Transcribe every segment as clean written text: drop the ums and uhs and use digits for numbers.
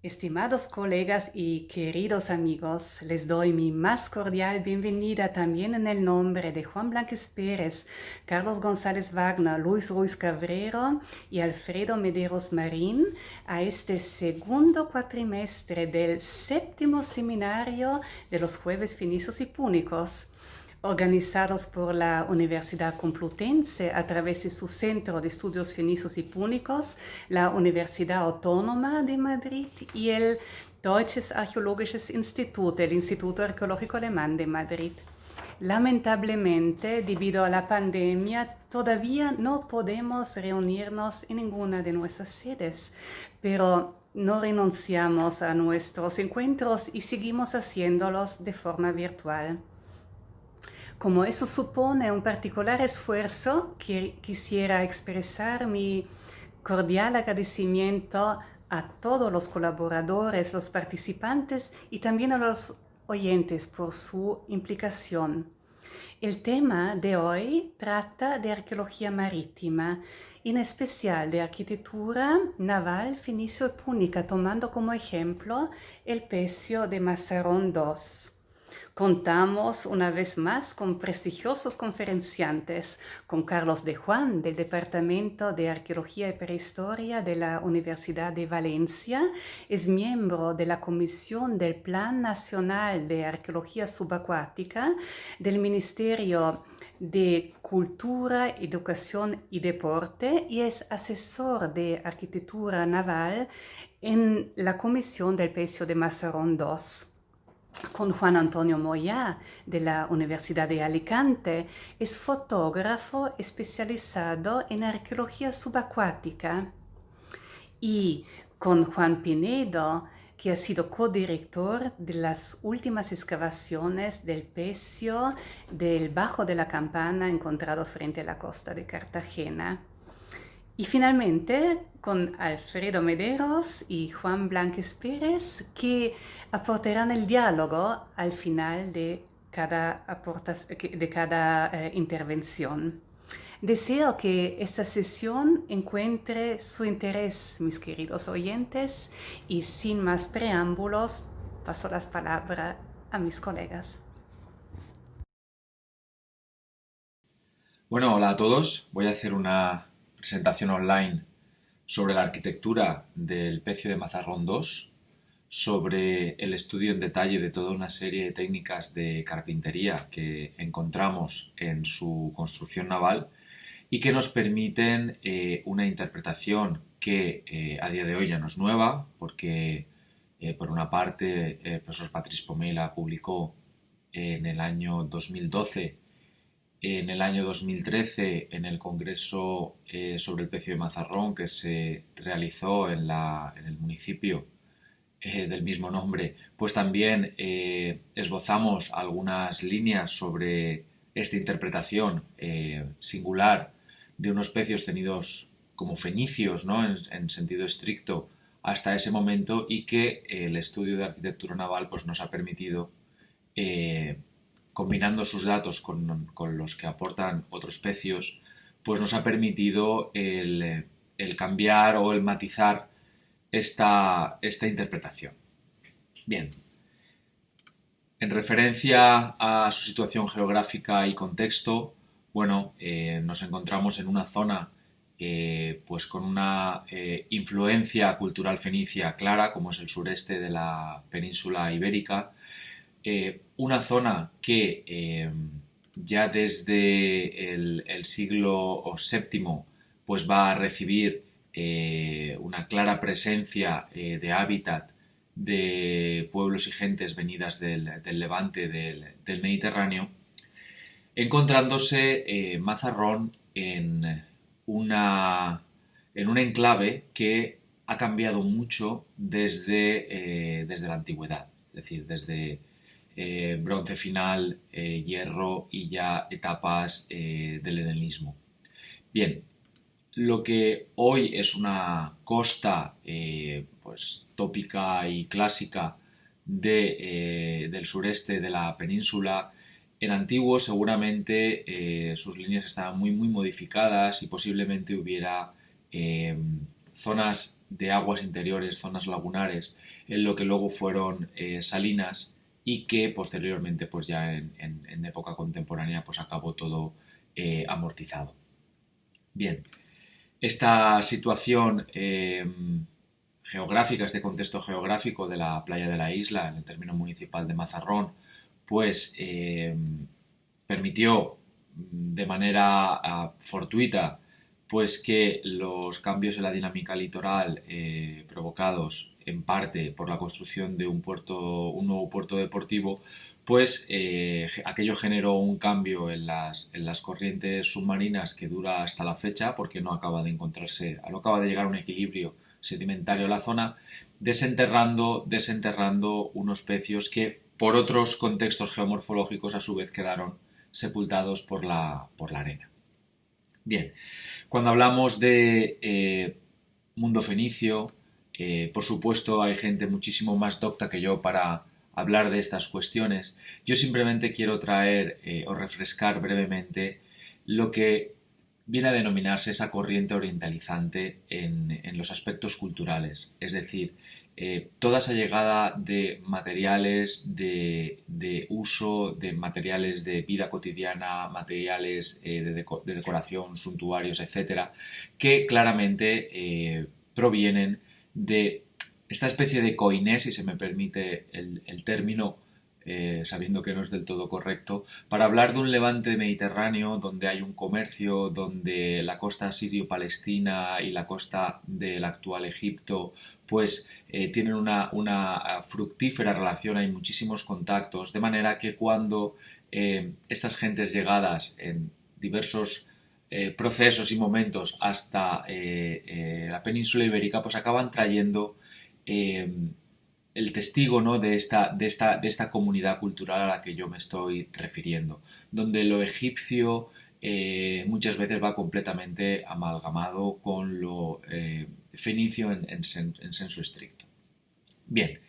Estimados colegas y queridos amigos, les doy mi más cordial bienvenida también en el nombre de Juan Blanquez Pérez, Carlos González Wagner, Luis Ruiz Cabrero y Alfredo Mederos Marín a este segundo cuatrimestre del séptimo seminario de los Jueves Fenicios y Púnicos, organizados por la Universidad Complutense a través de su Centro de Estudios Fenicios y Púnicos, la Universidad Autónoma de Madrid y el Deutsches Archäologisches Institut, el Instituto Arqueológico Alemán de Madrid. Lamentablemente, debido a la pandemia, todavía no podemos reunirnos en ninguna de nuestras sedes, pero no renunciamos a nuestros encuentros y seguimos haciéndolos de forma virtual. Como eso supone un particular esfuerzo, quisiera expresar mi cordial agradecimiento a todos los colaboradores, los participantes y también a los oyentes por su implicación. El tema de hoy trata de arqueología marítima, en especial de arquitectura naval fenicio y púnica, tomando como ejemplo el pecio de Mazarrón II. Contamos una vez más con prestigiosos conferenciantes, con Carlos de Juan del Departamento de Arqueología y Prehistoria de la Universidad de Valencia, es miembro de la Comisión del Plan Nacional de Arqueología Subacuática del Ministerio de Cultura, Educación y Deporte y es asesor de Arquitectura Naval en la Comisión del Pecio de Mazarrón II. Con Juan Antonio Moya de la Universidad de Alicante, es fotógrafo especializado en arqueología subacuática. Y con Juan Pinedo, que ha sido codirector de las últimas excavaciones del pecio del Bajo de la Campana encontrado frente a la costa de Cartagena. Y finalmente con Alfredo Mederos y Juan Blanquez Pérez, que aportarán el diálogo al final de cada intervención. Deseo que esta sesión encuentre su interés, mis queridos oyentes, y sin más preámbulos, paso las palabras a mis colegas. Bueno, hola a todos. Voy a hacer una presentación online sobre la arquitectura del pecio de Mazarrón II, sobre el estudio en detalle de toda una serie de técnicas de carpintería que encontramos en su construcción naval y que nos permiten una interpretación que a día de hoy ya no es nueva, porque por una parte el profesor Patrice Pomela publicó en el año 2012, en el año 2013, en el Congreso sobre el pecio de Mazarrón que se realizó en el municipio del mismo nombre, pues también esbozamos algunas líneas sobre esta interpretación singular de unos pecios tenidos como fenicios, ¿no? En sentido estricto hasta ese momento, y que el estudio de arquitectura naval pues, nos ha permitido combinando sus datos con los que aportan otros pecios, pues nos ha permitido el cambiar o el matizar esta interpretación. Bien, en referencia a su situación geográfica y contexto, bueno, nos encontramos en una zona pues con una influencia cultural fenicia clara, como es el sureste de la península ibérica, una zona que ya desde el siglo VII pues va a recibir una clara presencia de hábitat de pueblos y gentes venidas del levante del Mediterráneo, encontrándose Mazarrón en un enclave que ha cambiado mucho desde la antigüedad, es decir, desde bronce final, hierro y ya etapas del helenismo. Bien, lo que hoy es una costa pues tópica y clásica del sureste de la península, en antiguo seguramente sus líneas estaban muy modificadas y posiblemente hubiera zonas de aguas interiores, zonas lagunares, en lo que luego fueron salinas y que posteriormente, pues ya en época contemporánea, pues acabó todo amortizado. Bien, esta situación geográfica, este contexto geográfico de la playa de la isla, en el término municipal de Mazarrón, pues permitió de manera fortuita pues que los cambios en la dinámica litoral provocados en parte por la construcción de un nuevo puerto deportivo, pues aquello generó un cambio en las corrientes submarinas que dura hasta la fecha, porque no acaba de llegar a un equilibrio sedimentario en la zona, desenterrando unos pecios que por otros contextos geomorfológicos a su vez quedaron sepultados por la arena. Bien, cuando hablamos de mundo fenicio, por supuesto hay gente muchísimo más docta que yo para hablar de estas cuestiones. Yo simplemente quiero traer o refrescar brevemente lo que viene a denominarse esa corriente orientalizante en los aspectos culturales, es decir, toda esa llegada de materiales de uso, de materiales de vida cotidiana, materiales de decoración, suntuarios, etcétera, que claramente provienen de esta especie de koiné, si se me permite el término, sabiendo que no es del todo correcto, para hablar de un levante mediterráneo donde hay un comercio, donde la costa sirio-palestina y la costa del actual Egipto pues tienen una fructífera relación, hay muchísimos contactos, de manera que cuando estas gentes llegadas en diversos procesos y momentos hasta la península ibérica pues acaban trayendo el testigo, ¿no?, de esta comunidad cultural a la que yo me estoy refiriendo, donde lo egipcio muchas veces va completamente amalgamado con lo fenicio en senso estricto. Bien,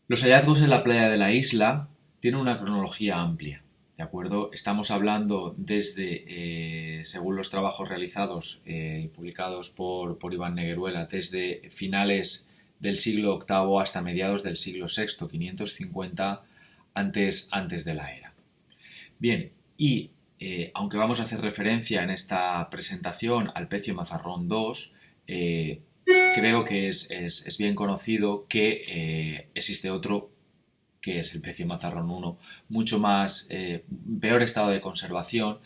los hallazgos en la playa de la isla tienen una cronología amplia, ¿de acuerdo? Estamos hablando desde, según los trabajos realizados y publicados por Iván Negueruela, desde finales del siglo VIII hasta mediados del siglo VI, 550 antes de la era. Bien, y aunque vamos a hacer referencia en esta presentación al pecio Mazarrón II, creo que es bien conocido que existe otro, que es el pecio Mazarrón I, mucho más peor estado de conservación,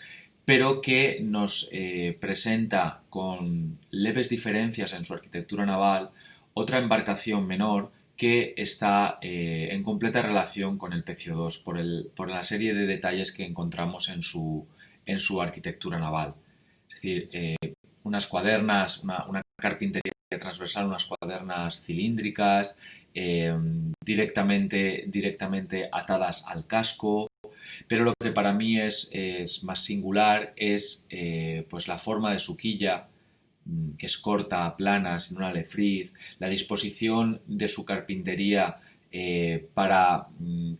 pero que nos presenta con leves diferencias en su arquitectura naval otra embarcación menor que está en completa relación con el pecio II por la serie de detalles que encontramos en su arquitectura naval. Es decir, unas cuadernas, una carpintería transversal, unas cuadernas cilíndricas, directamente atadas al casco, pero lo que para mí es más singular es pues la forma de su quilla, que es corta, plana, sin una alefriz, la disposición de su carpintería para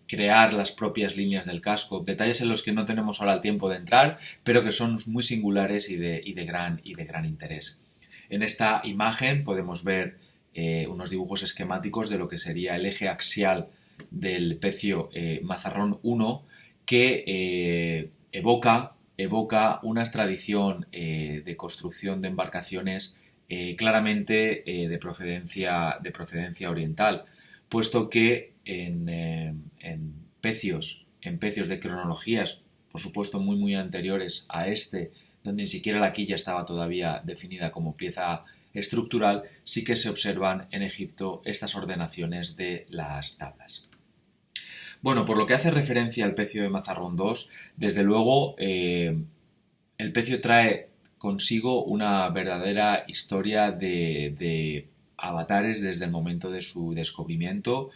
crear las propias líneas del casco, detalles en los que no tenemos ahora el tiempo de entrar, pero que son muy singulares y de gran interés. En esta imagen podemos ver unos dibujos esquemáticos de lo que sería el eje axial del pecio Mazarrón I, que evoca una tradición de construcción de embarcaciones claramente de procedencia oriental, puesto que en pecios de cronologías, por supuesto muy anteriores a este, donde ni siquiera la quilla estaba todavía definida como pieza estructural, sí que se observan en Egipto estas ordenaciones de las tablas. Bueno, por lo que hace referencia al pecio de Mazarrón II, desde luego el pecio trae consigo una verdadera historia de avatares desde el momento de su descubrimiento,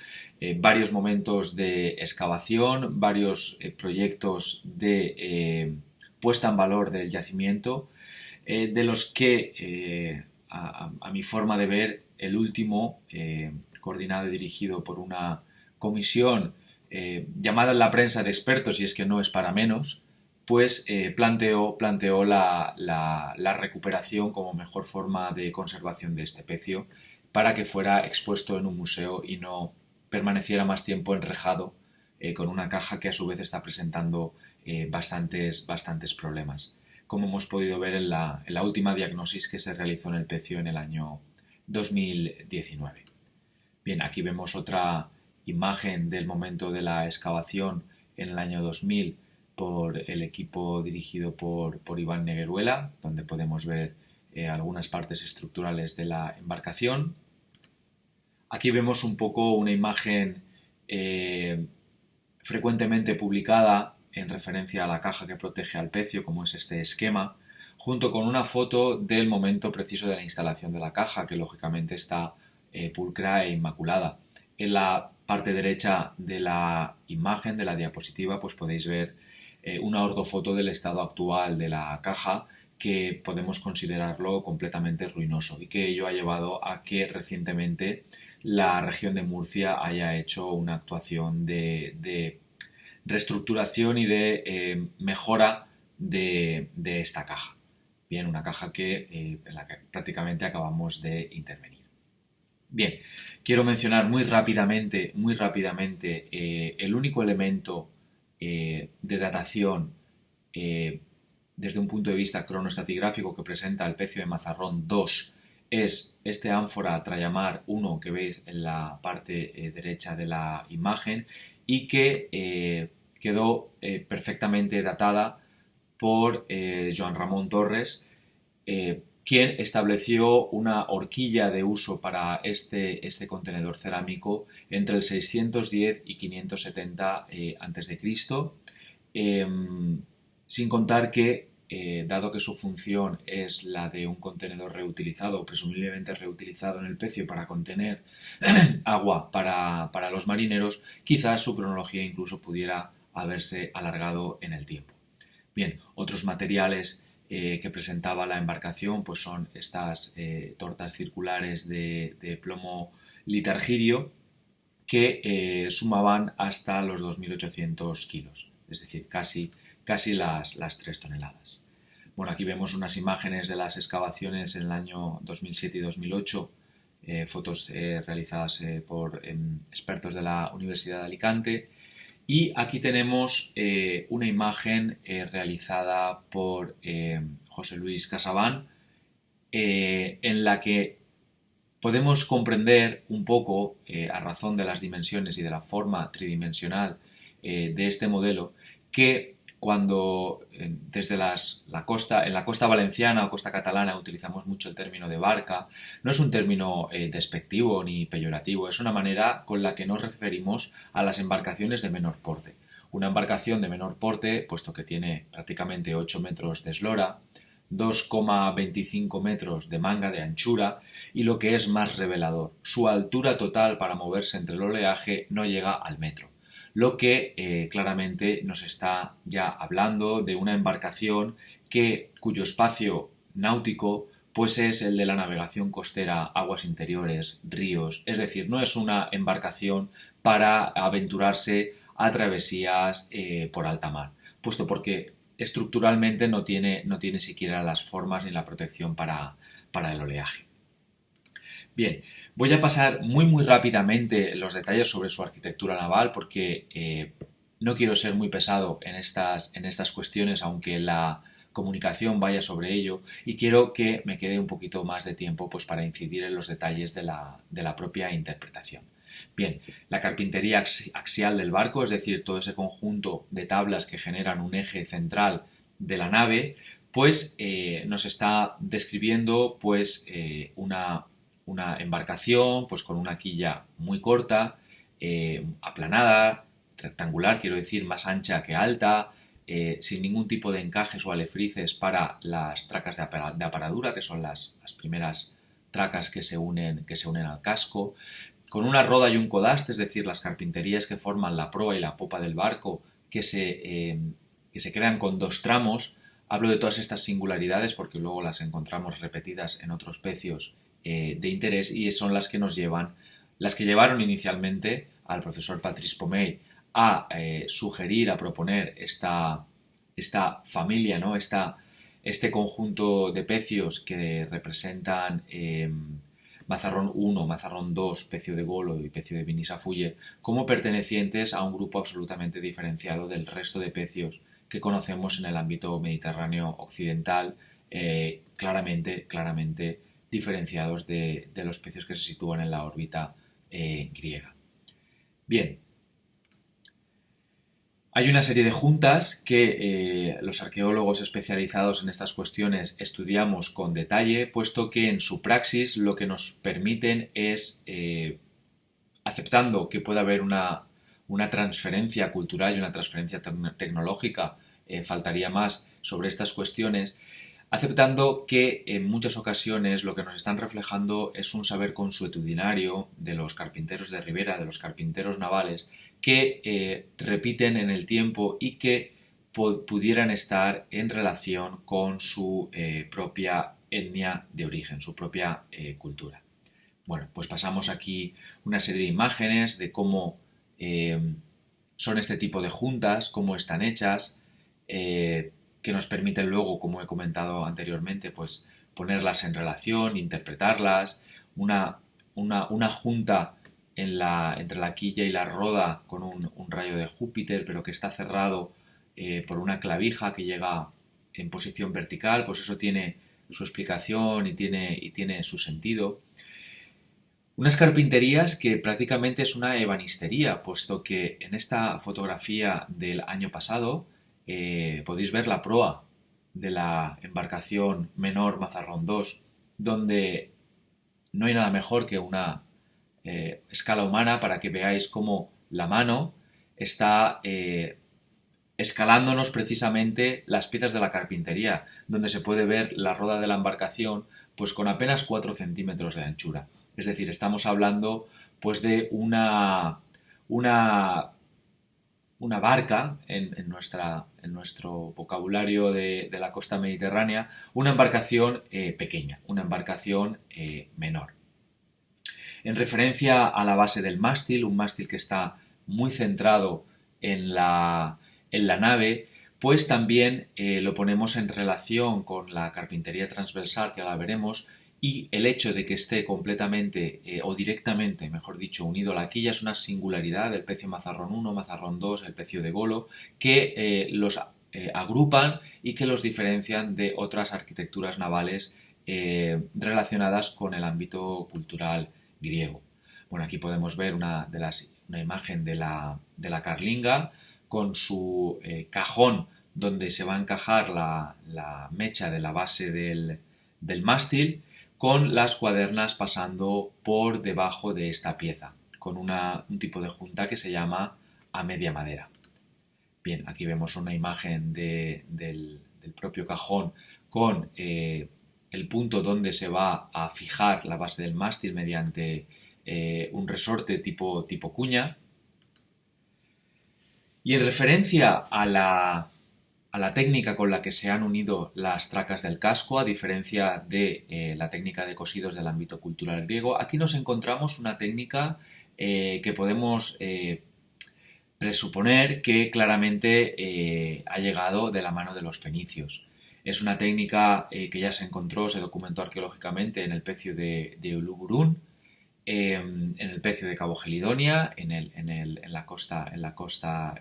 varios momentos de excavación, varios proyectos de puesta en valor del yacimiento, de los que, a mi forma de ver, el último, coordinado y dirigido por una comisión llamada en la prensa de expertos, y es que no es para menos, pues planteó la recuperación como mejor forma de conservación de este pecio para que fuera expuesto en un museo y no permaneciera más tiempo enrejado con una caja que a su vez está presentando bastantes problemas, como hemos podido ver en la última diagnosis que se realizó en el pecio en el año 2019. Bien, aquí vemos otra imagen del momento de la excavación en el año 2000 por el equipo dirigido por Iván Negueruela, donde podemos ver algunas partes estructurales de la embarcación. Aquí vemos un poco una imagen frecuentemente publicada en referencia a la caja que protege al pecio, como es este esquema, junto con una foto del momento preciso de la instalación de la caja, que lógicamente está pulcra e inmaculada. En la parte derecha de la imagen, de la diapositiva, pues podéis ver una ortofoto del estado actual de la caja, que podemos considerarlo completamente ruinoso y que ello ha llevado a que recientemente la región de Murcia haya hecho una actuación de reestructuración y de mejora de esta caja. Bien, una caja en la que prácticamente acabamos de intervenir. Bien, quiero mencionar muy rápidamente el único elemento de datación desde un punto de vista cronoestratigráfico que presenta el pecio de Mazarrón 2 es este ánfora Trayamar 1 que veis en la parte derecha de la imagen y que quedó perfectamente datada por Joan Ramón Torres, quien estableció una horquilla de uso para este contenedor cerámico entre el 610 y 570 a.C., sin contar que, dado que su función es la de un contenedor reutilizado, presumiblemente reutilizado en el pecio para contener agua para los marineros, quizás su cronología incluso pudiera haberse alargado en el tiempo. Bien, otros materiales que presentaba la embarcación pues son estas tortas circulares de plomo litargirio que sumaban hasta los 2.800 kilos, es decir, casi las 3 toneladas. Bueno, aquí vemos unas imágenes de las excavaciones en el año 2007 y 2008, fotos realizadas por expertos de la Universidad de Alicante. Y aquí tenemos una imagen realizada por José Luis Casabán, en la que podemos comprender un poco, a razón de las dimensiones y de la forma tridimensional de este modelo, que cuando desde en la costa valenciana o costa catalana utilizamos mucho el término de barca, no es un término despectivo ni peyorativo, es una manera con la que nos referimos a las embarcaciones de menor porte. Una embarcación de menor porte, puesto que tiene prácticamente 8 metros de eslora, 2,25 metros de manga de anchura y lo que es más revelador, su altura total para moverse entre el oleaje no llega al metro, lo que claramente nos está ya hablando de una embarcación cuyo espacio náutico pues es el de la navegación costera, aguas interiores, ríos, es decir, no es una embarcación para aventurarse a travesías por alta mar, puesto porque estructuralmente no tiene siquiera las formas ni la protección para el oleaje. Bien, voy a pasar muy rápidamente los detalles sobre su arquitectura naval porque no quiero ser muy pesado en estas cuestiones, aunque la comunicación vaya sobre ello, y quiero que me quede un poquito más de tiempo pues, para incidir en los detalles de la propia interpretación. Bien, la carpintería axial del barco, es decir, todo ese conjunto de tablas que generan un eje central de la nave, pues nos está describiendo pues una embarcación pues con una quilla muy corta, aplanada, rectangular, quiero decir, más ancha que alta, sin ningún tipo de encajes o alefrices para las tracas de aparadura, que son las primeras tracas que se unen al casco, con una roda y un codaste, es decir, las carpinterías que forman la proa y la popa del barco, que se crean con 2 tramos. Hablo de todas estas singularidades porque luego las encontramos repetidas en otros pecios de interés y son las que llevaron inicialmente al profesor Patrice Pomey a proponer esta esta familia, ¿no? Este conjunto de pecios que representan Mazarrón 1, Mazarrón 2, pecio de Golo y pecio de Benisafulle, como pertenecientes a un grupo absolutamente diferenciado del resto de pecios que conocemos en el ámbito mediterráneo occidental, claramente diferenciados de los pecios que se sitúan en la órbita griega. Bien, hay una serie de juntas que los arqueólogos especializados en estas cuestiones estudiamos con detalle, puesto que en su praxis lo que nos permiten es, aceptando que pueda haber una transferencia cultural y una transferencia tecnológica, faltaría más sobre estas cuestiones, aceptando que en muchas ocasiones lo que nos están reflejando es un saber consuetudinario de los carpinteros de ribera, de los carpinteros navales, que repiten en el tiempo y que pudieran estar en relación con su propia etnia de origen, su propia cultura. Bueno, pues pasamos aquí una serie de imágenes de cómo son este tipo de juntas, cómo están hechas, que nos permiten luego, como he comentado anteriormente, pues ponerlas en relación, interpretarlas, una junta entre la quilla y la roda con un rayo de Júpiter, pero que está cerrado por una clavija que llega en posición vertical, pues eso tiene su explicación y tiene su sentido. Unas carpinterías que prácticamente es una ebanistería, puesto que en esta fotografía del año pasado podéis ver la proa de la embarcación menor Mazarrón 2, donde no hay nada mejor que una escala humana para que veáis cómo la mano está escalándonos precisamente las piezas de la carpintería, donde se puede ver la roda de la embarcación pues con apenas 4 centímetros de anchura. Es decir, estamos hablando pues de una barca en nuestro vocabulario de la costa mediterránea, una embarcación pequeña, una embarcación menor. En referencia a la base del mástil, un mástil que está muy centrado en la nave, pues también lo ponemos en relación con la carpintería transversal, que ahora veremos, y el hecho de que esté completamente o directamente, mejor dicho, unido a la quilla es una singularidad del pecio Mazarrón 1, Mazarrón 2, el pecio de Golo, que los agrupan y que los diferencian de otras arquitecturas navales relacionadas con el ámbito cultural griego. Bueno, aquí podemos ver una imagen de la carlinga con su cajón donde se va a encajar la mecha de la base del mástil, con las cuadernas pasando por debajo de esta pieza, con un tipo de junta que se llama a media madera. Bien, aquí vemos una imagen del propio cajón con el punto donde se va a fijar la base del mástil mediante un resorte tipo cuña. Y en referencia a la técnica con la que se han unido las tracas del casco, a diferencia de la técnica de cosidos del ámbito cultural griego, aquí nos encontramos una técnica que podemos presuponer que claramente ha llegado de la mano de los fenicios. Es una técnica que ya se documentó arqueológicamente en el pecio de Uluburún, en el pecio de Cabo Gelidonia, en la costa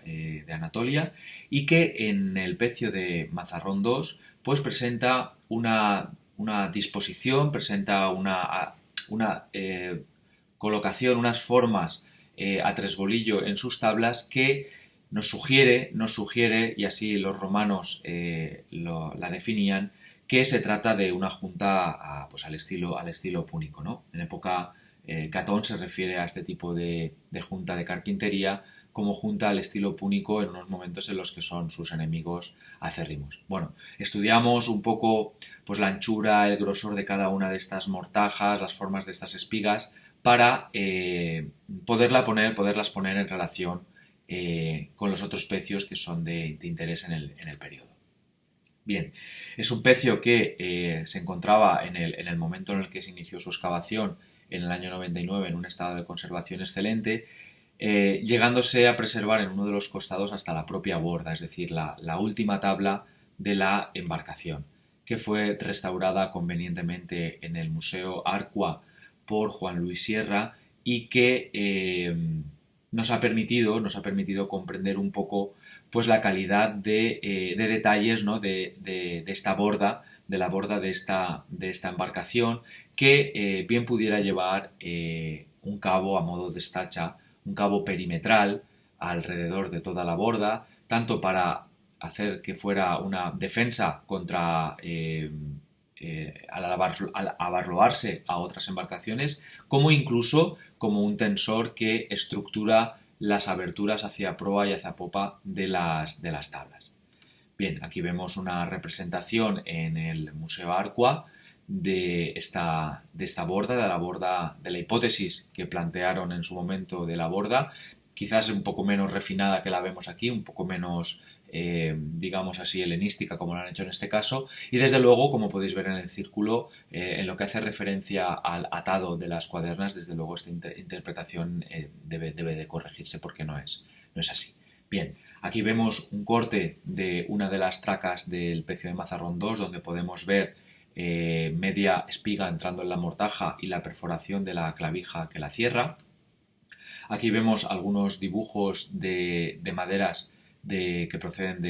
de Anatolia, y que en el pecio de Mazarrón 2 pues presenta una disposición, presenta una colocación, unas formas a tresbolillo en sus tablas que nos sugiere, y así los romanos la definían, que se trata de una junta pues al estilo púnico, ¿no? En época Catón se refiere a este tipo de junta de carpintería como junta al estilo púnico en unos momentos en los que son sus enemigos acérrimos. Bueno, estudiamos un poco pues la anchura, el grosor de cada una de estas mortajas, las formas de estas espigas, para poderlas poner en relación con los otros pecios que son de interés en el periodo. Bien, es un pecio que se encontraba en el momento en el que se inició su excavación, en el año 99, en un estado de conservación excelente, llegándose a preservar en uno de los costados hasta la propia borda, es decir, la última tabla de la embarcación, que fue restaurada convenientemente en el Museo Arqua por Juan Luis Sierra y que nos ha permitido comprender un poco pues la calidad de detalles, ¿no? de esta borda, de la borda de esta embarcación, que bien pudiera llevar un cabo a modo de estacha, un cabo perimetral alrededor de toda la borda, tanto para hacer que fuera una defensa contra al abarroarse a otras embarcaciones, como incluso como un tensor que estructura las aberturas hacia proa y hacia popa de las tablas. Bien, aquí vemos una representación en el Museo Arqua de esta borda, de la borda, de la hipótesis que plantearon en su momento de la borda, quizás un poco menos refinada que la vemos aquí, un poco menos, digamos así, helenística como lo han hecho en este caso, y desde luego, como podéis ver en el círculo, en lo que hace referencia al atado de las cuadernas, desde luego esta interpretación debe de corregirse porque no es así. Bien, aquí vemos un corte de una de las tracas del Pecio de Mazarrón 2, donde podemos ver media espiga entrando en la mortaja y la perforación de la clavija que la cierra. Aquí vemos algunos dibujos de maderas que proceden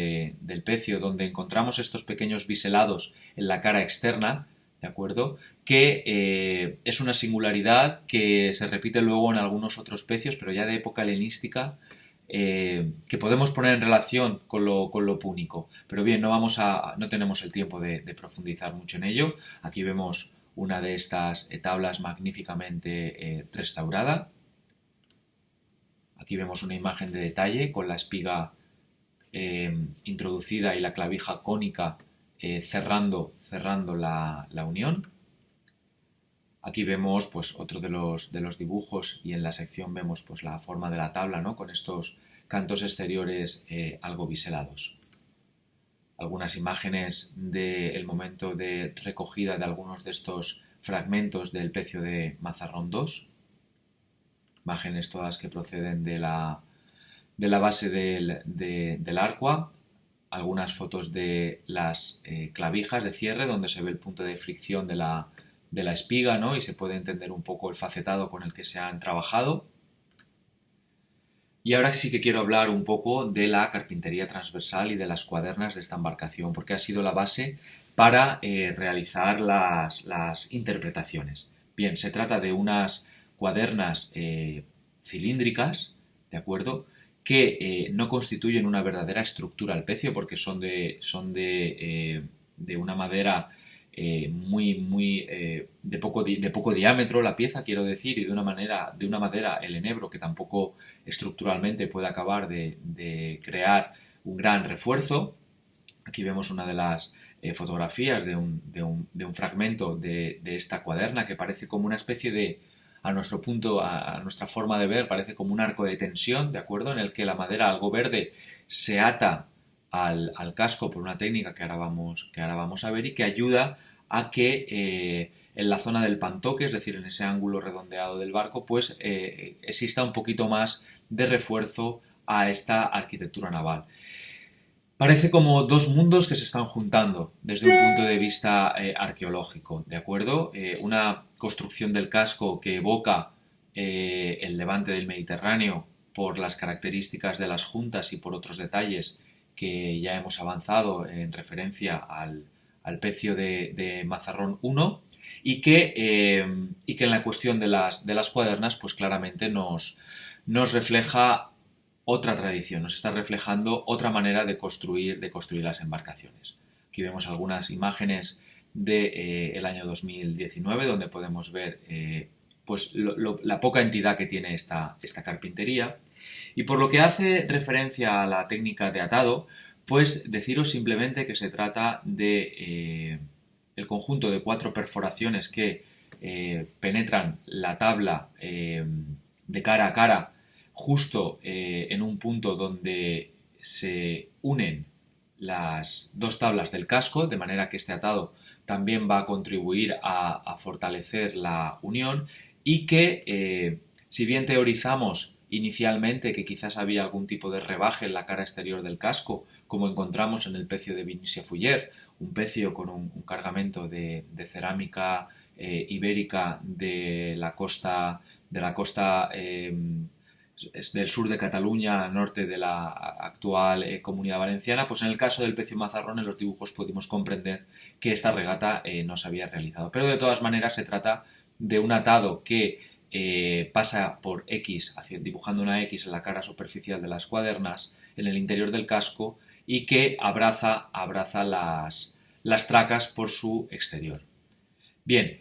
del Pecio, donde encontramos estos pequeños biselados en la cara externa, ¿de acuerdo? Que es una singularidad que se repite luego en algunos otros pecios, pero ya de época helenística, que podemos poner en relación con lo púnico. Pero bien, no tenemos el tiempo de profundizar mucho en ello. Aquí vemos una de estas tablas magníficamente restaurada. Aquí vemos una imagen de detalle con la espiga introducida y la clavija cónica cerrando la unión. Aquí vemos pues otro de los dibujos y en la sección vemos pues la forma de la tabla, ¿no? Con estos cantos exteriores algo biselados. Algunas imágenes del momento de recogida de algunos de estos fragmentos del Pecio de Mazarrón 2. Imágenes todas que proceden de la base del Arqua. Algunas fotos de las clavijas de cierre donde se ve el punto de fricción de la espiga, ¿no? Y se puede entender un poco el facetado con el que se han trabajado. Y ahora sí que quiero hablar un poco de la carpintería transversal y de las cuadernas de esta embarcación, porque ha sido la base para realizar las interpretaciones. Bien, se trata de unas cuadernas cilíndricas, ¿de acuerdo?, que no constituyen una verdadera estructura al pecio porque son de una madera de poco diámetro la pieza, quiero decir, y de una madera, el enebro, que tampoco estructuralmente puede acabar de crear un gran refuerzo. Aquí vemos una de las fotografías de un fragmento de esta cuaderna que parece como una especie de, a nuestra forma de ver, parece como un arco de tensión, ¿de acuerdo?, en el que la madera algo verde se ata al casco por una técnica que ahora vamos a ver y que ayuda a que en la zona del pantoque, es decir, en ese ángulo redondeado del barco, pues exista un poquito más de refuerzo a esta arquitectura naval. Parece como dos mundos que se están juntando desde un punto de vista arqueológico, ¿de acuerdo? Una construcción del casco que evoca el levante del Mediterráneo por las características de las juntas y por otros detalles que ya hemos avanzado en referencia al Pecio de Mazarrón 1 y que en la cuestión de las cuadernas pues claramente nos refleja otra tradición, nos está reflejando otra manera de construir las embarcaciones. Aquí vemos algunas imágenes del año 2019 donde podemos ver pues la poca entidad que tiene esta carpintería. Y por lo que hace referencia a la técnica de atado, pues deciros simplemente que se trata de el conjunto de 4 perforaciones que penetran la tabla de cara a cara justo en un punto donde se unen las 2 tablas del casco, de manera que este atado también va a contribuir a fortalecer la unión y que si bien teorizamos inicialmente que quizás había algún tipo de rebaje en la cara exterior del casco, como encontramos en el pecio de Vinicia Fuller, un pecio con un cargamento de cerámica ibérica de la costa del sur de Cataluña, al norte de la actual Comunidad Valenciana. Pues en el caso del pecio mazarrón, en los dibujos pudimos comprender que esta regata no se había realizado. Pero de todas maneras se trata de un atado que pasa por X, dibujando una X en la cara superficial de las cuadernas, en el interior del casco, y que abraza las tracas por su exterior. Bien,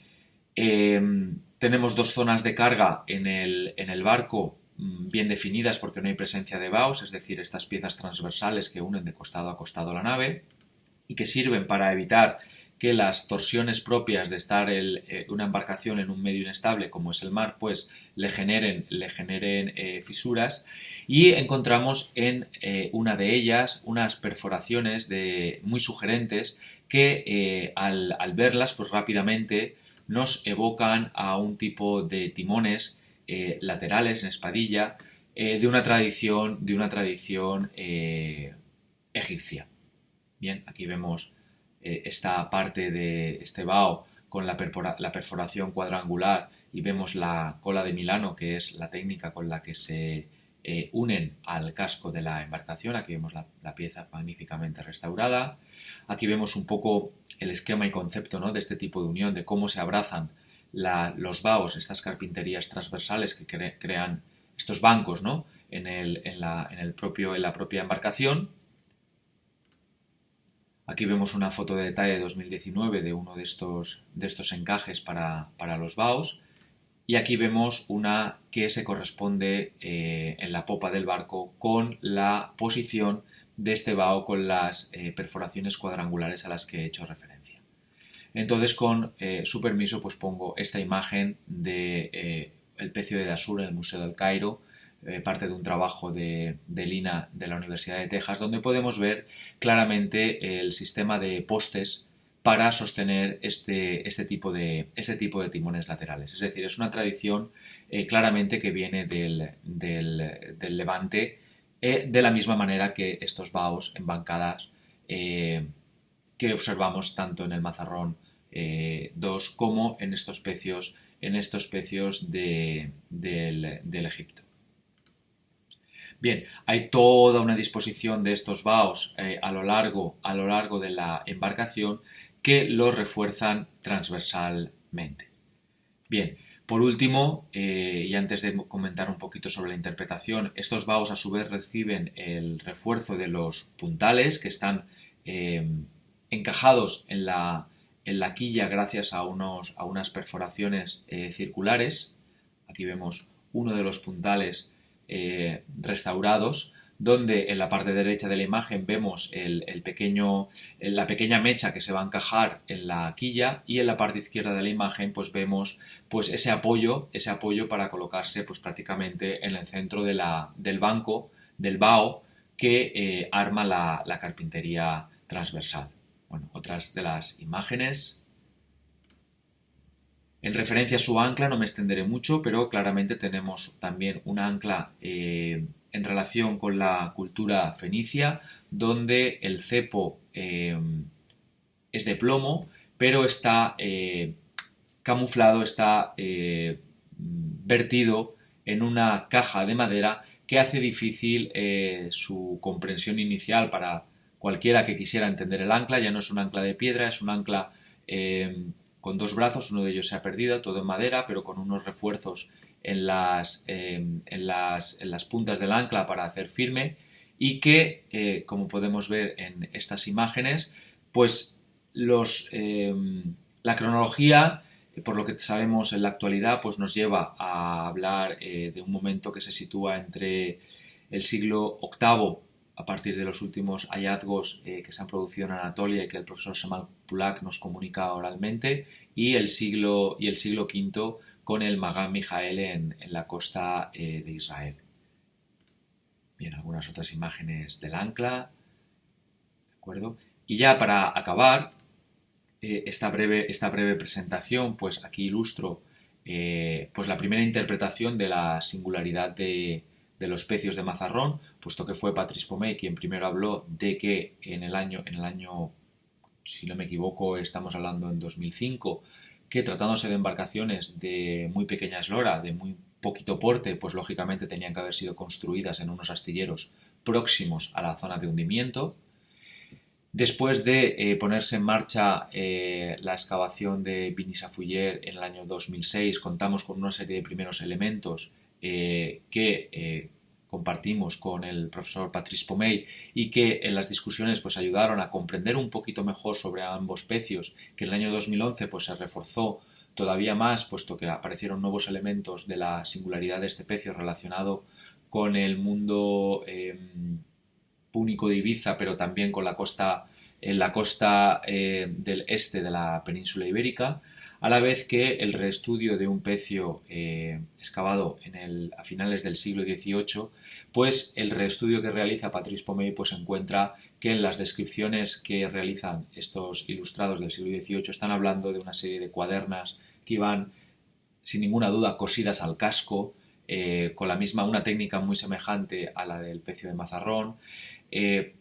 tenemos dos zonas de carga en el barco bien definidas porque no hay presencia de baos, es decir, estas piezas transversales que unen de costado a costado la nave y que sirven para evitar que las torsiones propias de estar una embarcación en un medio inestable como es el mar, pues le generen fisuras, y encontramos en una de ellas unas perforaciones muy sugerentes que al verlas pues rápidamente nos evocan a un tipo de timones laterales en espadilla de una tradición egipcia. Bien, aquí vemos esta parte de este bao con la perforación cuadrangular y vemos la cola de Milano, que es la técnica con la que se unen al casco de la embarcación. Aquí vemos la pieza magníficamente restaurada. Aquí vemos un poco el esquema y concepto, ¿no?, de este tipo de unión, de cómo se abrazan los baos, estas carpinterías transversales que crean estos bancos, ¿no?, en la propia embarcación. Aquí vemos una foto de detalle de 2019 de uno de estos encajes para los baos. Y aquí vemos una que se corresponde en la popa del barco con la posición de este bao con las perforaciones cuadrangulares a las que he hecho referencia. Entonces, con su permiso, pues pongo esta imagen de el pecio de Dasur en el Museo del Cairo, parte de un trabajo de Lina de la Universidad de Texas, donde podemos ver claramente el sistema de postes para sostener este tipo de timones laterales. Es decir, es una tradición claramente que viene del Levante, de la misma manera que estos baos en bancadas que observamos tanto en el Mazarrón 2 como en estos pecios del Egipto. Bien, hay toda una disposición de estos baos a lo largo de la embarcación que los refuerzan transversalmente. Bien, por último, y antes de comentar un poquito sobre la interpretación, estos baos a su vez reciben el refuerzo de los puntales que están encajados en la quilla gracias a unas perforaciones circulares. Aquí vemos uno de los puntales restaurados, donde en la parte derecha de la imagen vemos la pequeña mecha que se va a encajar en la quilla, y en la parte izquierda de la imagen pues vemos pues ese apoyo para colocarse pues prácticamente en el centro del banco, del bao, que arma la carpintería transversal. Bueno, otras de las imágenes. En referencia a su ancla no me extenderé mucho, pero claramente tenemos también un ancla en relación con la cultura fenicia, donde el cepo es de plomo, pero está camuflado, está vertido en una caja de madera que hace difícil su comprensión inicial para cualquiera que quisiera entender el ancla. Ya no es un ancla de piedra, es un ancla con dos brazos, uno de ellos se ha perdido, todo en madera, pero con unos refuerzos en las puntas del ancla para hacer firme, y que, como podemos ver en estas imágenes, pues la cronología, por lo que sabemos en la actualidad, pues nos lleva a hablar de un momento que se sitúa entre el siglo VIII, a partir de los últimos hallazgos que se han producido en Anatolia y que el profesor Semal Pulak nos comunica oralmente, y el siglo V con el Magán Mijael en la costa de Israel. Bien, algunas otras imágenes del ancla, ¿de acuerdo? Y ya para acabar esta breve presentación, pues aquí ilustro pues la primera interpretación de la singularidad de de los pecios de Mazarrón, puesto que fue Patrice Pomey quien primero habló de que en el año, si no me equivoco, estamos hablando en 2005, que tratándose de embarcaciones de muy pequeña eslora, de muy poquito porte, pues lógicamente tenían que haber sido construidas en unos astilleros próximos a la zona de hundimiento. Después de ponerse en marcha la excavación de Vigny-Safullier en el año 2006, contamos con una serie de primeros elementos que compartimos con el profesor Patrice Pomey y que en las discusiones pues ayudaron a comprender un poquito mejor sobre ambos pecios, que en el año 2011 pues se reforzó todavía más, puesto que aparecieron nuevos elementos de la singularidad de este pecio relacionado con el mundo púnico de Ibiza, pero también con la costa del este de la península ibérica, a la vez que el reestudio de un pecio excavado a finales del siglo XVIII, pues el reestudio que realiza Patrice Pomey pues encuentra que en las descripciones que realizan estos ilustrados del siglo XVIII están hablando de una serie de cuadernas que iban sin ninguna duda cosidas al casco, con una técnica muy semejante a la del pecio de Mazarrón,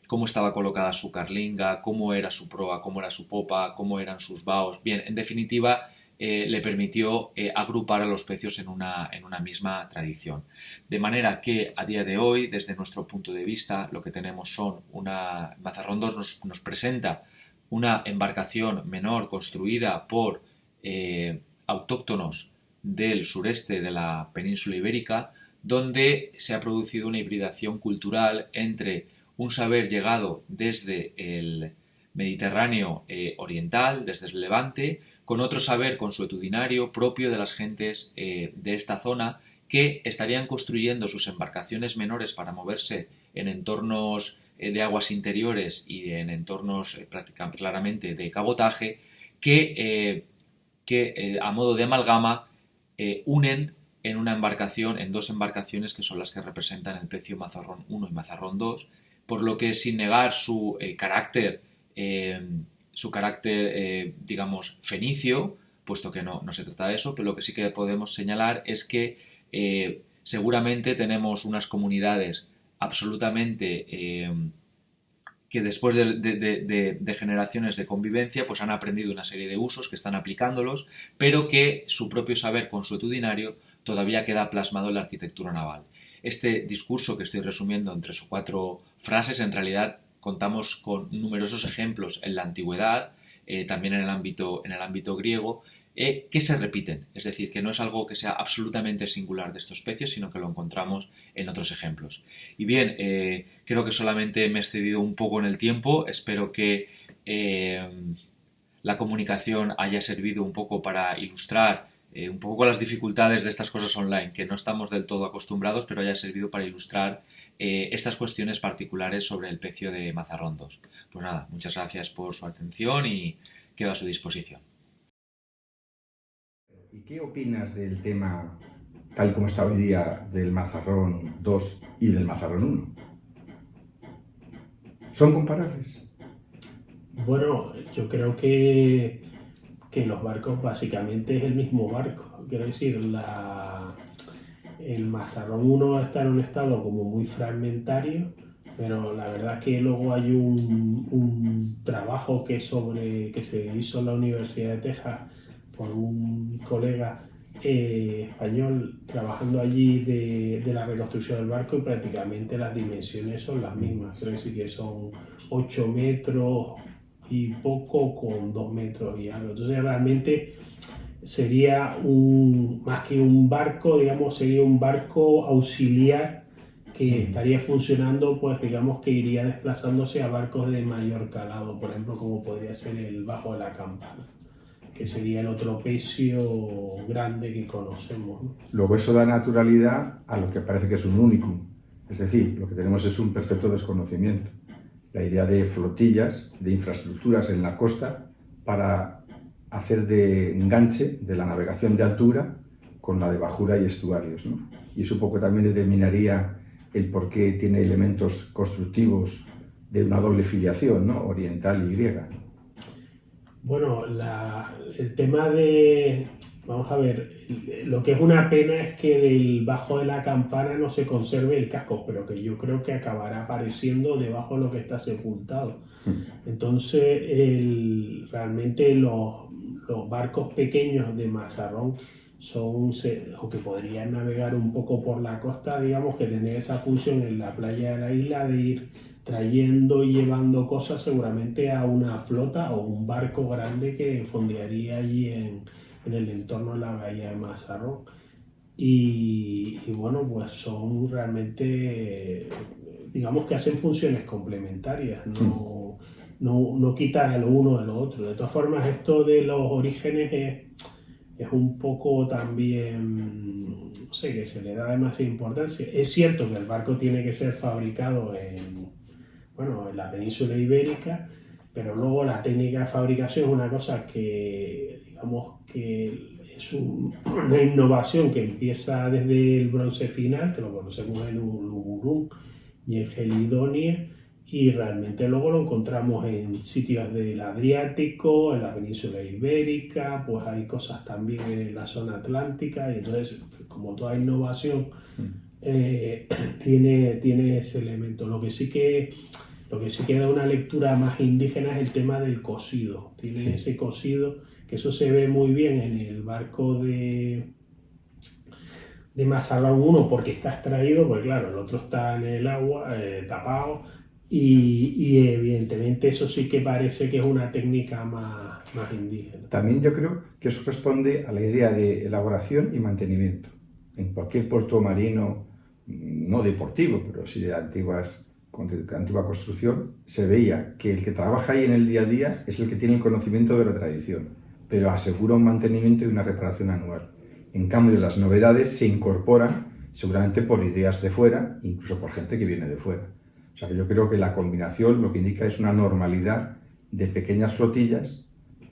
cómo estaba colocada su carlinga, cómo era su proa, cómo era su popa, cómo eran sus baos. Bien, en definitiva, le permitió agrupar a los pecios en una misma tradición. De manera que a día de hoy, desde nuestro punto de vista, lo que tenemos son Mazarrón II nos presenta una embarcación menor construida por autóctonos del sureste de la península ibérica, donde se ha producido una hibridación cultural entre un saber llegado desde el Mediterráneo oriental, desde el Levante, con otro saber consuetudinario propio de las gentes de esta zona, que estarían construyendo sus embarcaciones menores para moverse en entornos de aguas interiores y en entornos claramente de cabotaje, que a modo de amalgama unen en dos embarcaciones que son las que representan el pecio Mazarrón I y Mazarrón II, por lo que sin negar su carácter, digamos, fenicio, puesto que no se trata de eso, pero lo que sí que podemos señalar es que seguramente tenemos unas comunidades absolutamente que después de generaciones de convivencia pues han aprendido una serie de usos, que están aplicándolos, pero que su propio saber consuetudinario todavía queda plasmado en la arquitectura naval. Este discurso que estoy resumiendo en 3 o 4 frases, en realidad contamos con numerosos ejemplos en la antigüedad, también en el ámbito griego, que se repiten. Es decir, que no es algo que sea absolutamente singular de estos pecios, sino que lo encontramos en otros ejemplos. Y bien, creo que solamente me he excedido un poco en el tiempo. Espero que la comunicación haya servido un poco para ilustrar un poco las dificultades de estas cosas online, que no estamos del todo acostumbrados, pero haya servido para ilustrar estas cuestiones particulares sobre el pecio de Mazarrón II. Pues nada, muchas gracias por su atención y quedo a su disposición. ¿Y qué opinas del tema, tal como está hoy día, del Mazarrón II y del Mazarrón I? ¿Son comparables? Bueno, yo creo que los barcos básicamente es el mismo barco. Quiero decir, el Mazarrón I está en un estado como muy fragmentario, pero la verdad es que luego hay un trabajo que se hizo en la Universidad de Texas por un colega español trabajando allí de la reconstrucción del barco, y prácticamente las dimensiones son las mismas. Quiero decir que son 8 metros y poco con 2 metros y algo. Entonces realmente sería más que un barco, digamos, sería un barco auxiliar que estaría funcionando, pues digamos que iría desplazándose a barcos de mayor calado, por ejemplo, como podría ser el Bajo de la Campa, que sería el otro pecio grande que conocemos, ¿no? Luego eso da naturalidad a lo que parece que es un únicum. Es decir, lo que tenemos es un perfecto desconocimiento. La idea de flotillas, de infraestructuras en la costa para hacer de enganche de la navegación de altura con la de bajura y estuarios, ¿no? Y eso un poco también determinaría el por qué tiene elementos constructivos de una doble filiación, ¿no? Oriental y griega. Bueno, el tema de vamos a ver, lo que es una pena es que del bajo de la campana no se conserve el casco, pero que yo creo que acabará apareciendo debajo de lo que está sepultado. Entonces, realmente los barcos pequeños de Mazarrón aunque podrían navegar un poco por la costa, digamos que tener esa función en la playa de la isla de ir trayendo y llevando cosas seguramente a una flota o un barco grande que fondearía allí en el entorno de la bahía de Mazarrón. Y bueno, pues son realmente, digamos que hacen funciones complementarias, no quitan lo uno de lo otro. De todas formas, esto de los orígenes es un poco también, no sé, que se le da demasiada importancia. Es cierto que el barco tiene que ser fabricado en la península ibérica, pero luego la técnica de fabricación es una cosa que, digamos, que es una innovación que empieza desde el bronce final, que lo conocemos en Lugurum y en Gelidonia, y realmente luego lo encontramos en sitios del Adriático, en la península ibérica, pues hay cosas también en la zona atlántica, y entonces, como toda innovación, tiene ese elemento. Lo que sí que da una lectura más indígena es el tema del cosido. Tiene ese cosido, que eso se ve muy bien en el barco de Mazarrón 1 porque está extraído, pues claro, el otro está en el agua, tapado, y evidentemente eso sí que parece que es una técnica más indígena. También yo creo que eso responde a la idea de elaboración y mantenimiento. En cualquier puerto marino, no deportivo, pero sí de antigua construcción, se veía que el que trabaja ahí en el día a día es el que tiene el conocimiento de la tradición, pero asegura un mantenimiento y una reparación anual. En cambio, las novedades se incorporan seguramente por ideas de fuera, incluso por gente que viene de fuera. O sea que yo creo que la combinación lo que indica es una normalidad de pequeñas flotillas,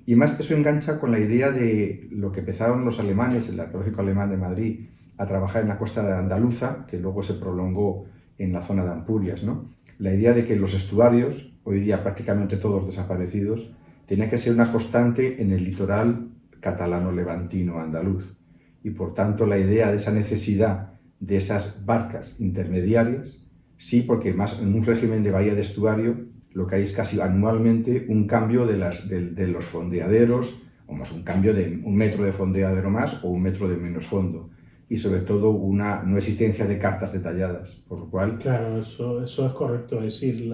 y más eso engancha con la idea de lo que empezaron los alemanes, el arqueológico alemán de Madrid, a trabajar en la costa de andaluza, que luego se prolongó en la zona de Ampurias, ¿no? La idea de que los estuarios, hoy día prácticamente todos desaparecidos, tenía que ser una constante en el litoral catalano-levantino andaluz. Y por tanto la idea de esa necesidad de esas barcas intermediarias, sí, porque más en un régimen de bahía de estuario lo que hay es casi anualmente un cambio de los fondeaderos, o más un cambio de 1 metro de fondeadero más o 1 metro de menos fondo. Y sobre todo una no existencia de cartas detalladas, por lo cual... Claro, eso es correcto, es decir,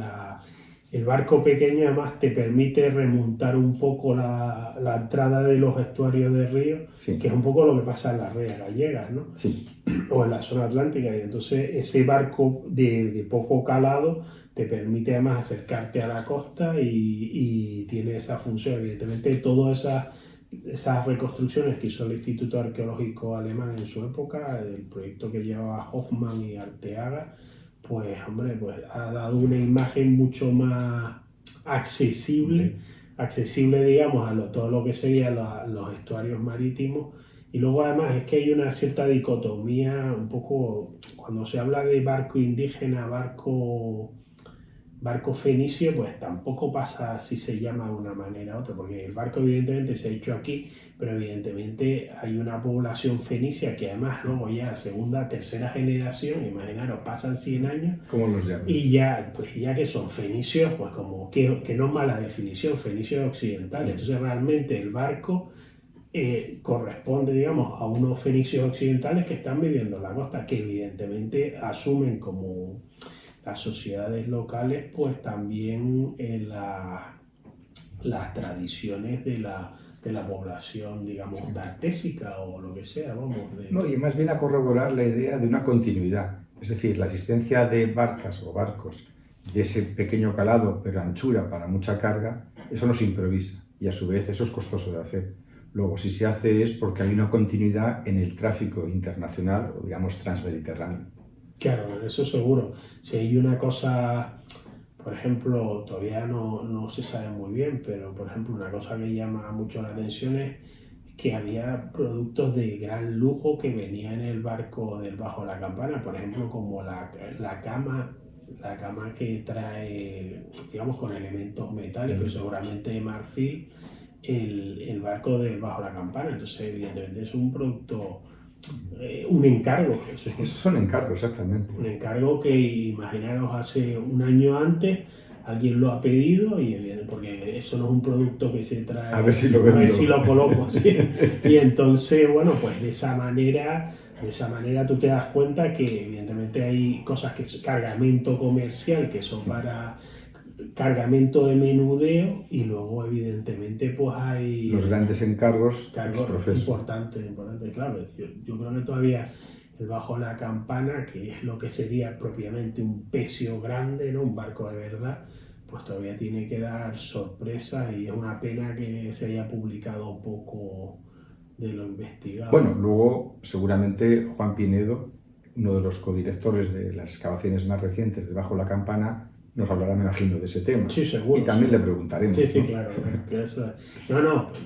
el barco pequeño además te permite remontar un poco la entrada de los estuarios de río, que es un poco lo que pasa en las rías gallegas, ¿no? Sí. O en la zona atlántica, y entonces ese barco de poco calado te permite además acercarte a la costa y tiene esa función. Evidentemente todas esas reconstrucciones que hizo el Instituto Arqueológico Alemán en su época, el proyecto que llevaba Hoffmann y Arteaga, pues hombre, pues ha dado una imagen mucho más accesible, digamos, a todo lo que serían los estuarios marítimos. Y luego además es que hay una cierta dicotomía, un poco, cuando se habla de barco indígena, barco fenicio, pues tampoco pasa si se llama de una manera u otra, porque el barco evidentemente se ha hecho aquí, pero evidentemente hay una población fenicia que además luego ya segunda, tercera generación, imaginaros, pasan 100 años. ¿Cómo los llamas? Y ya que son fenicios, pues como que no es mala definición, fenicios occidentales. Entonces realmente el barco corresponde, digamos, a unos fenicios occidentales que están viviendo en la costa, que evidentemente asumen como las sociedades locales, pues también las tradiciones de la población, digamos, tartésica o lo que sea, vamos. No, y más bien a corroborar la idea de una continuidad, es decir, la existencia de barcas o barcos de ese pequeño calado, pero anchura para mucha carga, eso no se improvisa y a su vez eso es costoso de hacer. Luego, si se hace es porque hay una continuidad en el tráfico internacional o, digamos, transmediterráneo. Claro, eso seguro. Si hay una cosa, por ejemplo, todavía no se sabe muy bien, pero por ejemplo una cosa que llama mucho la atención es que había productos de gran lujo que venían en el barco del Bajo la Campana, por ejemplo como la cama que trae, digamos, con elementos metálicos, seguramente de marfil, el barco de Bajo la Campana. Entonces, evidentemente, es un producto, un encargo. Es que esos son encargos, exactamente. Un encargo que, imaginaros, hace un año antes alguien lo ha pedido, porque eso no es un producto que se trae A ver si lo vendo. a ver si lo coloco, ¿sí? Y entonces, bueno, pues de esa manera tú te das cuenta que evidentemente hay cosas que es cargamento comercial, que son para cargamento de menudeo, y luego evidentemente pues hay los grandes encargos importantes, claro. Yo creo que todavía el Bajo la Campana, que es lo que sería propiamente un pecio grande, ¿no? Un barco de verdad, pues todavía tiene que dar sorpresas, y es una pena que se haya publicado poco de lo investigado. Bueno, luego seguramente Juan Pinedo, uno de los codirectores de las excavaciones más recientes de Bajo la Campana, nos hablará, me imagino, de ese tema. Sí, seguro. Y también le preguntaremos. Sí, ¿no? claro.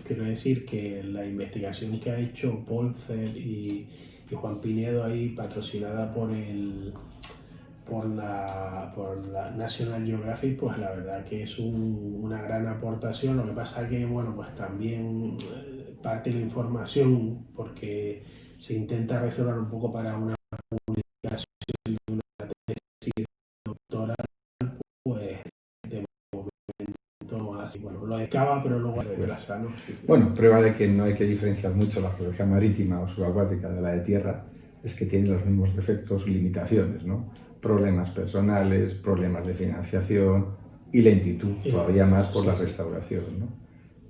Quiero decir que la investigación que ha hecho Polfer y Juan Pinedo ahí, patrocinada por la National Geographic, pues la verdad que es una gran aportación. Lo que pasa que, bueno, pues también parte de la información, porque se intenta reservar un poco para una publicación de una tesis doctoral, pues de momento así, bueno, lo excava, pero luego retrasa, ¿no? Sí. Bueno, prueba de que no hay que diferenciar mucho la geología marítima o subacuática de la de tierra es que tiene los mismos defectos, limitaciones, ¿no? Problemas personales, problemas de financiación y lentitud, todavía más por la restauración, ¿no?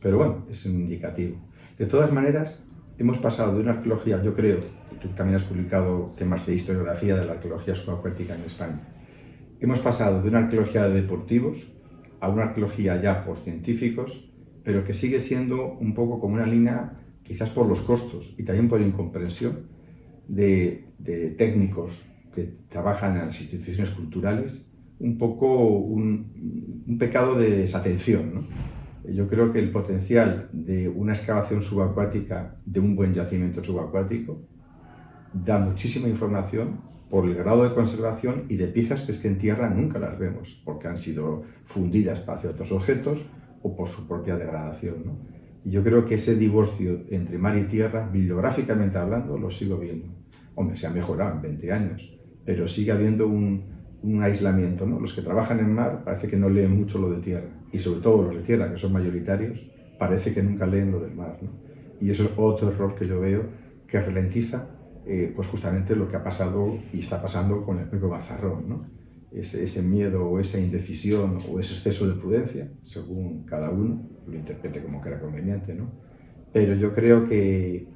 Pero bueno, es un indicativo. De todas maneras, hemos pasado de una arqueología, yo creo, y tú también has publicado temas de historiografía de la arqueología subacuática en España, hemos pasado de una arqueología de deportivos a una arqueología ya por científicos, pero que sigue siendo un poco como una línea, quizás por los costos y también por incomprensión de técnicos que trabajan en las instituciones culturales, un poco un pecado de desatención, ¿no? Yo creo que el potencial de una excavación subacuática, de un buen yacimiento subacuático, da muchísima información por el grado de conservación y de piezas que es que en tierra nunca las vemos, porque han sido fundidas para hacer otros objetos o por su propia degradación, ¿no? Y yo creo que ese divorcio entre mar y tierra, bibliográficamente hablando, lo sigo viendo. Hombre, se ha mejorado en 20 años, pero sigue habiendo un aislamiento, ¿no? Los que trabajan en mar parece que no leen mucho lo de tierra, y sobre todo los de tierra, que son mayoritarios, parece que nunca leen lo del mar, ¿no? Y eso es otro error que yo veo que ralentiza pues justamente lo que ha pasado y está pasando con el propio Mazarrón, ¿no? Ese miedo o esa indecisión o ese exceso de prudencia, según cada uno lo interprete como quiera conveniente, ¿no? Pero yo creo que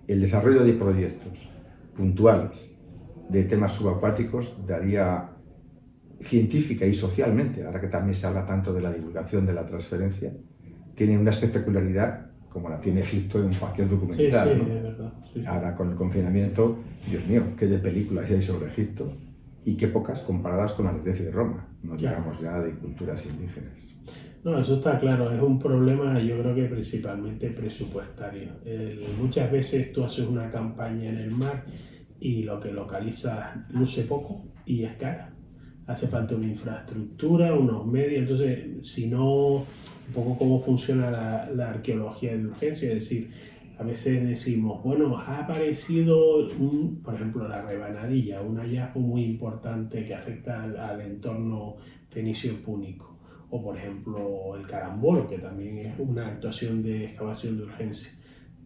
el desarrollo de proyectos puntuales de temas subacuáticos daría científica y socialmente, ahora que también se habla tanto de la divulgación de la transferencia, tiene una espectacularidad como la tiene Egipto en cualquier documental, sí, ¿no? es verdad, sí. Ahora con el confinamiento, Dios mío, qué de películas hay sobre Egipto y qué pocas comparadas con las de Grecia y Roma, no digamos ya de culturas indígenas. No, eso está claro, es un problema, yo creo que principalmente presupuestario. Muchas veces tú haces una campaña en el mar y lo que localizas luce poco y es cara. Hace falta una infraestructura, unos medios. Entonces, si no, un poco cómo funciona la arqueología de urgencia, es decir, a veces decimos, bueno, ha aparecido, por ejemplo, la rebanadilla, un hallazgo muy importante que afecta al entorno fenicio-púnico. O, por ejemplo, el carambolo, que también es una actuación de excavación de urgencia.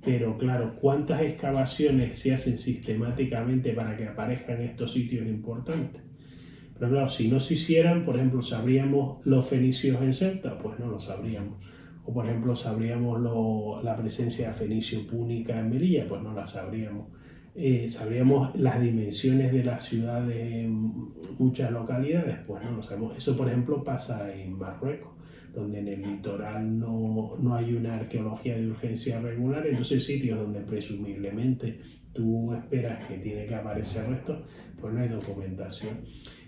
Pero claro, ¿cuántas excavaciones se hacen sistemáticamente para que aparezcan estos sitios importantes? Pero claro, si no se hicieran, por ejemplo, ¿sabríamos los fenicios en Ceuta? Pues no lo sabríamos. O por ejemplo, ¿sabríamos la presencia fenicio-púnica en Melilla? Pues no la sabríamos. ¿Sabríamos las dimensiones de las ciudades en muchas localidades? Pues no lo sabemos. Eso, por ejemplo, pasa en Marruecos, donde en el litoral no hay una arqueología de urgencia regular. Entonces, sitios donde presumiblemente tú esperas que tiene que aparecer esto, pues no hay documentación.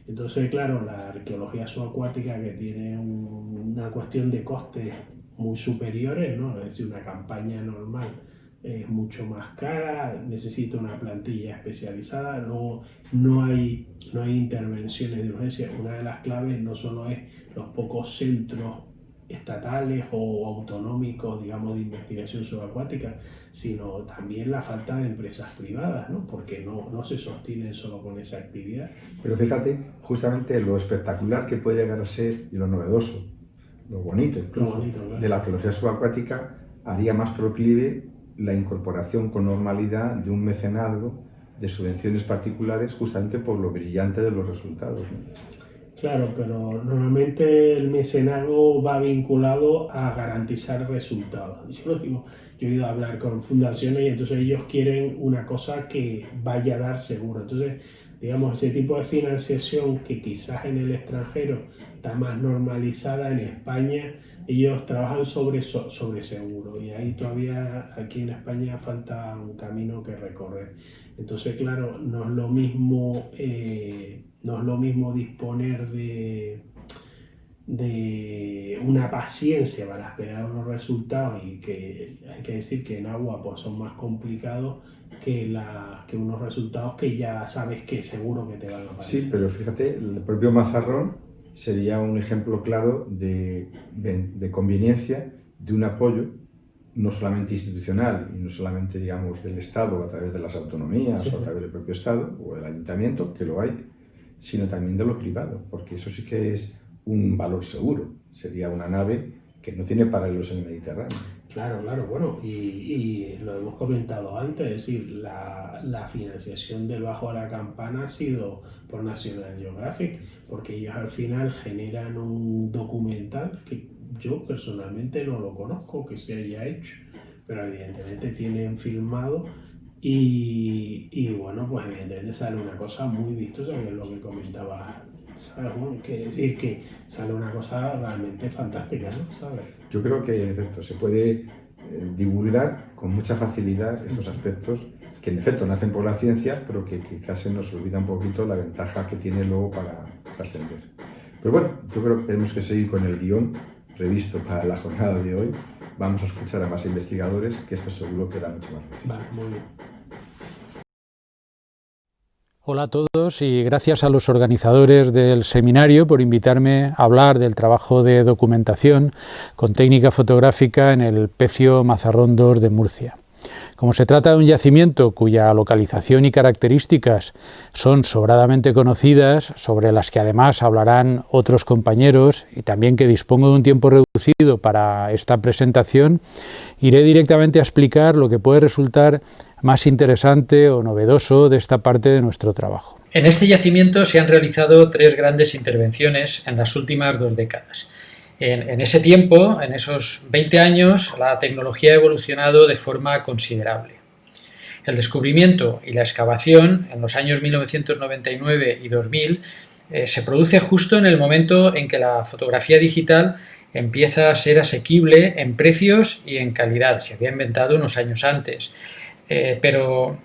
Entonces, claro, la arqueología subacuática, que tiene una cuestión de costes muy superiores, ¿no? Es decir, una campaña normal es mucho más cara, necesita una plantilla especializada, no hay intervenciones de urgencia. Una de las claves no solo es los pocos centros estatales o autonómicos, digamos, de investigación subacuática, sino también la falta de empresas privadas, ¿no? Porque no se sostienen solo con esa actividad. Pero fíjate, justamente lo espectacular que puede llegar a ser y lo novedoso, lo bonito incluso, claro, de la arqueología subacuática haría más proclive la incorporación con normalidad de un mecenazgo de subvenciones particulares justamente por lo brillante de los resultados, ¿no? Claro, pero normalmente el mecenazgo va vinculado a garantizar resultados. Yo lo digo, yo he ido a hablar con fundaciones y entonces ellos quieren una cosa que vaya a dar seguro. Entonces, digamos, ese tipo de financiación que quizás en el extranjero está más normalizada, en España ellos trabajan sobre seguro y ahí todavía aquí en España falta un camino que recorrer. Entonces, claro, no es lo mismo disponer de una paciencia para esperar unos resultados, y que hay que decir que en agua pues son más complicados que unos resultados que ya sabes que seguro que te van a aparecer. Sí, pero fíjate, el propio Mazarrón sería un ejemplo claro de conveniencia de un apoyo no solamente institucional y no solamente, digamos, del Estado a través de las autonomías, sí, o a través del propio Estado o del Ayuntamiento, que lo hay, sino también de lo privado, porque eso sí que es un valor seguro. Sería una nave que no tiene paralelos en el Mediterráneo. Claro, bueno, y lo hemos comentado antes, es decir, la financiación del Bajo de la Campana ha sido por National Geographic, porque ellos al final generan un documental que yo personalmente no lo conozco, que se haya hecho, pero evidentemente tienen filmado y bueno, pues evidentemente sale una cosa muy vistosa, que es lo que comentaba, ¿sabes? Bueno, que decir que sale una cosa realmente fantástica, ¿no? ¿Sabes? Yo creo que en efecto se puede divulgar con mucha facilidad estos aspectos que en efecto nacen por la ciencia, pero que quizás se nos olvida un poquito la ventaja que tiene luego para trascender. Pero bueno, yo creo que tenemos que seguir con el guión previsto para la jornada de hoy. Vamos a escuchar a más investigadores, que esto seguro que da mucho más. Vale, muy bien. Hola a todos y gracias a los organizadores del seminario por invitarme a hablar del trabajo de documentación con técnica fotográfica en el Pecio Mazarrón II de Murcia. Como se trata de un yacimiento cuya localización y características son sobradamente conocidas, sobre las que además hablarán otros compañeros y también que dispongo de un tiempo reducido para esta presentación, iré directamente a explicar lo que puede resultar más interesante o novedoso de esta parte de nuestro trabajo. En este yacimiento se han realizado 3 grandes intervenciones en las últimas 2 décadas. En ese tiempo, en esos 20 años, la tecnología ha evolucionado de forma considerable. El descubrimiento y la excavación en los años 1999 y 2000 se produce justo en el momento en que la fotografía digital empieza a ser asequible en precios y en calidad. Se había inventado unos años antes, pero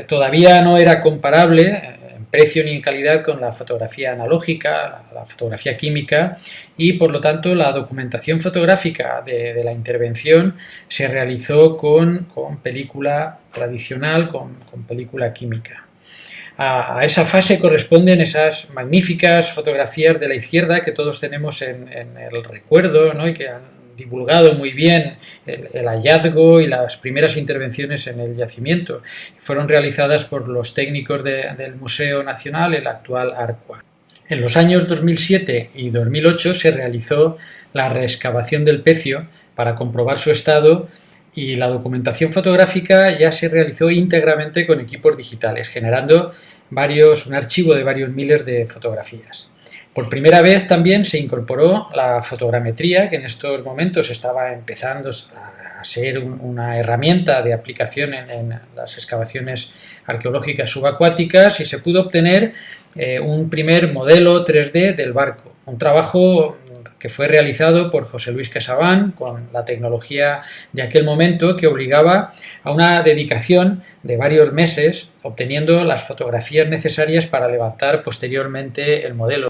todavía no era comparable en precio ni en calidad con la fotografía analógica, la fotografía química, y por lo tanto la documentación fotográfica de la intervención se realizó con película tradicional, con película química. A esa fase corresponden esas magníficas fotografías de la izquierda que todos tenemos en el recuerdo, ¿no? Y que han divulgado muy bien el hallazgo y las primeras intervenciones en el yacimiento, que fueron realizadas por los técnicos del Museo Nacional, el actual ARCUA. En los años 2007 y 2008 se realizó la reexcavación del Pecio para comprobar su estado, y la documentación fotográfica ya se realizó íntegramente con equipos digitales, generando un archivo de varios miles de fotografías. Por primera vez también se incorporó la fotogrametría, que en estos momentos estaba empezando a ser una herramienta de aplicación en las excavaciones arqueológicas subacuáticas, y se pudo obtener un primer modelo 3D del barco, un trabajo que fue realizado por José Luis Casabán con la tecnología de aquel momento, que obligaba a una dedicación de varios meses, obteniendo las fotografías necesarias para levantar posteriormente el modelo.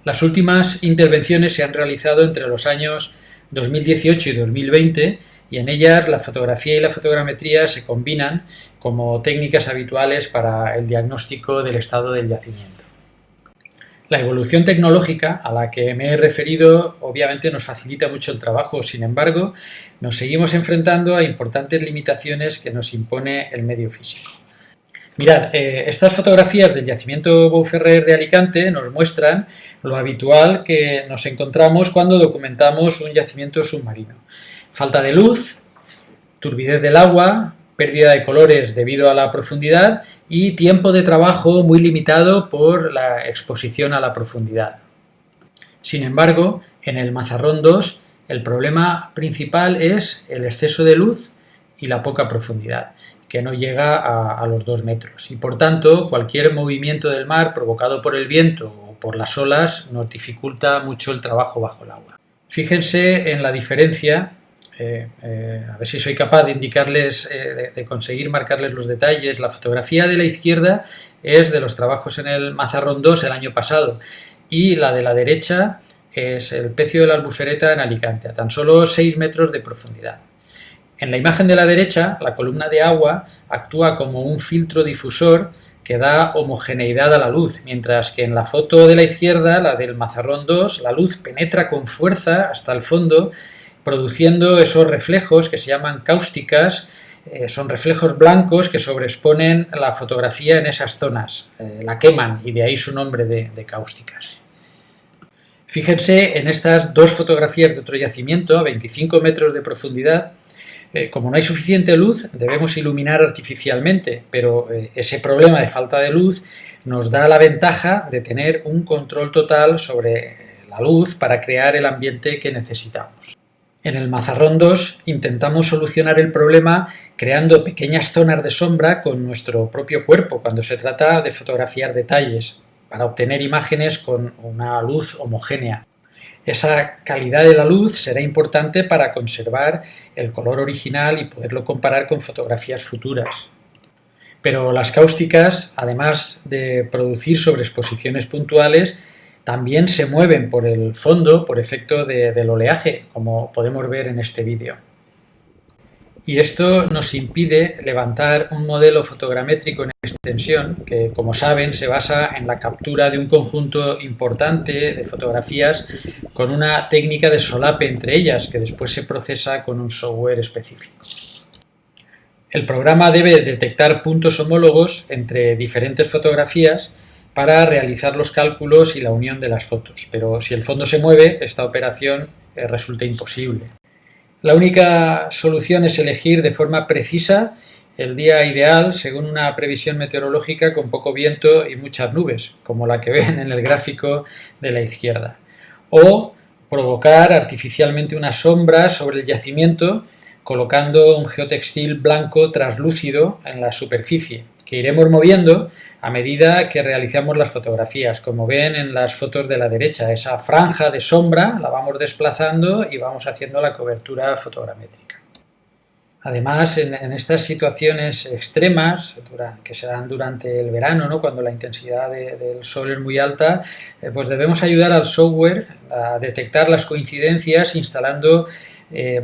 Las últimas intervenciones se han realizado entre los años 2018 y 2020, y en ellas la fotografía y la fotogrametría se combinan como técnicas habituales para el diagnóstico del estado del yacimiento. La evolución tecnológica a la que me he referido obviamente nos facilita mucho el trabajo, sin embargo, nos seguimos enfrentando a importantes limitaciones que nos impone el medio físico. Mirad, estas fotografías del yacimiento Bou Ferrer de Alicante nos muestran lo habitual que nos encontramos cuando documentamos un yacimiento submarino. Falta de luz, turbidez del agua, pérdida de colores debido a la profundidad y tiempo de trabajo muy limitado por la exposición a la profundidad. Sin embargo, en el Mazarrón 2 el problema principal es el exceso de luz y la poca profundidad, que no llega a los 2 metros, y por tanto cualquier movimiento del mar provocado por el viento o por las olas nos dificulta mucho el trabajo bajo el agua. Fíjense en la diferencia. A ver si soy capaz de indicarles, de conseguir marcarles los detalles. La fotografía de la izquierda es de los trabajos en el Mazarrón 2 el año pasado y la de la derecha es el pecio de la Albufereta en Alicante, a tan solo 6 metros de profundidad. En la imagen de la derecha, la columna de agua actúa como un filtro difusor que da homogeneidad a la luz, mientras que en la foto de la izquierda, la del Mazarrón 2, la luz penetra con fuerza hasta el fondo, produciendo esos reflejos que se llaman cáusticas. Son reflejos blancos que sobreexponen la fotografía en esas zonas, la queman, y de ahí su nombre de cáusticas. Fíjense en estas 2 fotografías de otro yacimiento a 25 metros de profundidad. Como no hay suficiente luz, debemos iluminar artificialmente, pero ese problema de falta de luz nos da la ventaja de tener un control total sobre la luz para crear el ambiente que necesitamos. En el Mazarrón 2 intentamos solucionar el problema creando pequeñas zonas de sombra con nuestro propio cuerpo cuando se trata de fotografiar detalles, para obtener imágenes con una luz homogénea. Esa calidad de la luz será importante para conservar el color original y poderlo comparar con fotografías futuras. Pero las cáusticas, además de producir sobreexposiciones puntuales, también se mueven por el fondo por efecto del oleaje, como podemos ver en este vídeo. Y esto nos impide levantar un modelo fotogramétrico en extensión que, como saben, se basa en la captura de un conjunto importante de fotografías con una técnica de solape entre ellas, que después se procesa con un software específico. El programa debe detectar puntos homólogos entre diferentes fotografías para realizar los cálculos y la unión de las fotos, pero si el fondo se mueve, esta operación resulta imposible. La única solución es elegir de forma precisa el día ideal según una previsión meteorológica con poco viento y muchas nubes, como la que ven en el gráfico de la izquierda, o provocar artificialmente una sombra sobre el yacimiento colocando un geotextil blanco translúcido en la superficie, que iremos moviendo a medida que realizamos las fotografías. Como ven en las fotos de la derecha, esa franja de sombra la vamos desplazando y vamos haciendo la cobertura fotogramétrica. Además, en estas situaciones extremas, que se dan durante el verano, ¿no?, cuando la intensidad del sol es muy alta, pues debemos ayudar al software a detectar las coincidencias instalando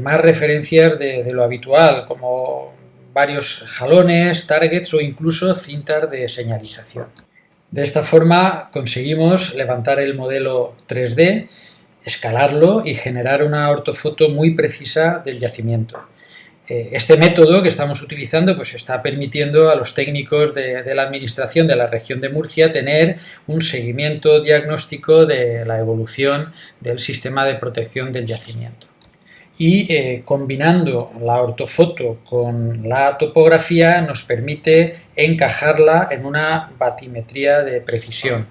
más referencias de lo habitual, como varios jalones, targets o incluso cintas de señalización. De esta forma conseguimos levantar el modelo 3D, escalarlo y generar una ortofoto muy precisa del yacimiento. Este método que estamos utilizando pues está permitiendo a los técnicos de la administración de la región de Murcia tener un seguimiento diagnóstico de la evolución del sistema de protección del yacimiento. Y combinando la ortofoto con la topografía nos permite encajarla en una batimetría de precisión.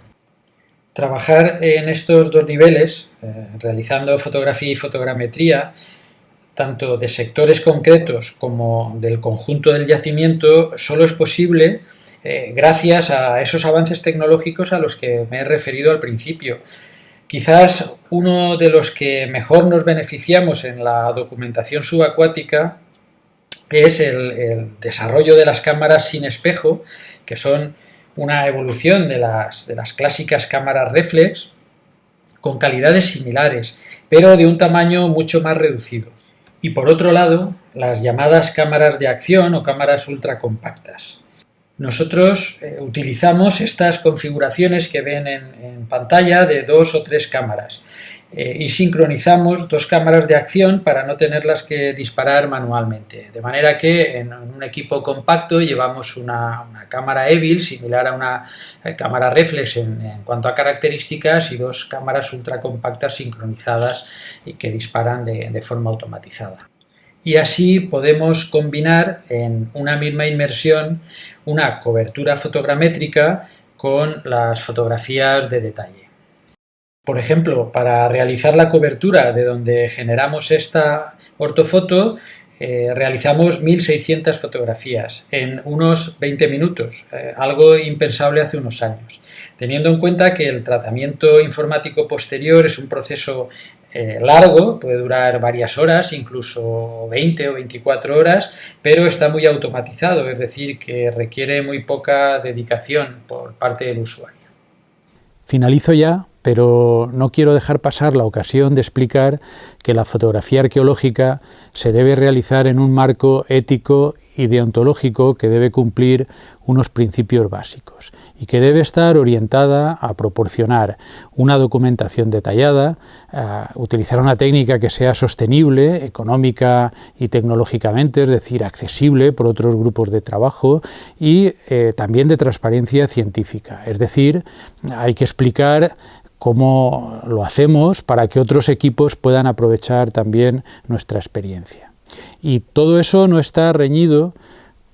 Trabajar en estos 2 niveles, realizando fotografía y fotogrametría, tanto de sectores concretos como del conjunto del yacimiento, solo es posible gracias a esos avances tecnológicos a los que me he referido al principio. Quizás uno de los que mejor nos beneficiamos en la documentación subacuática es el desarrollo de las cámaras sin espejo, que son una evolución de las clásicas cámaras reflex, con calidades similares, pero de un tamaño mucho más reducido. Y por otro lado, las llamadas cámaras de acción o cámaras ultracompactas. Nosotros utilizamos estas configuraciones que ven en pantalla de 2 o 3 cámaras y sincronizamos 2 cámaras de acción para no tenerlas que disparar manualmente. De manera que en un equipo compacto llevamos una cámara EVIL similar a una cámara reflex en cuanto a características y 2 cámaras ultracompactas sincronizadas y que disparan de forma automatizada. Y así podemos combinar en una misma inmersión una cobertura fotogramétrica con las fotografías de detalle. Por ejemplo, para realizar la cobertura de donde generamos esta ortofoto, realizamos 1600 fotografías en unos 20 minutos, algo impensable hace unos años, teniendo en cuenta que el tratamiento informático posterior es un proceso largo, puede durar varias horas, incluso 20 o 24 horas, pero está muy automatizado, es decir, que requiere muy poca dedicación por parte del usuario. Finalizo ya, pero no quiero dejar pasar la ocasión de explicar que la fotografía arqueológica se debe realizar en un marco ético y deontológico que debe cumplir unos principios básicos y que debe estar orientada a proporcionar una documentación detallada, a utilizar una técnica que sea sostenible, económica y tecnológicamente, es decir, accesible por otros grupos de trabajo y también de transparencia científica, es decir, hay que explicar cómo lo hacemos para que otros equipos puedan aprovechar también nuestra experiencia. Y todo eso no está reñido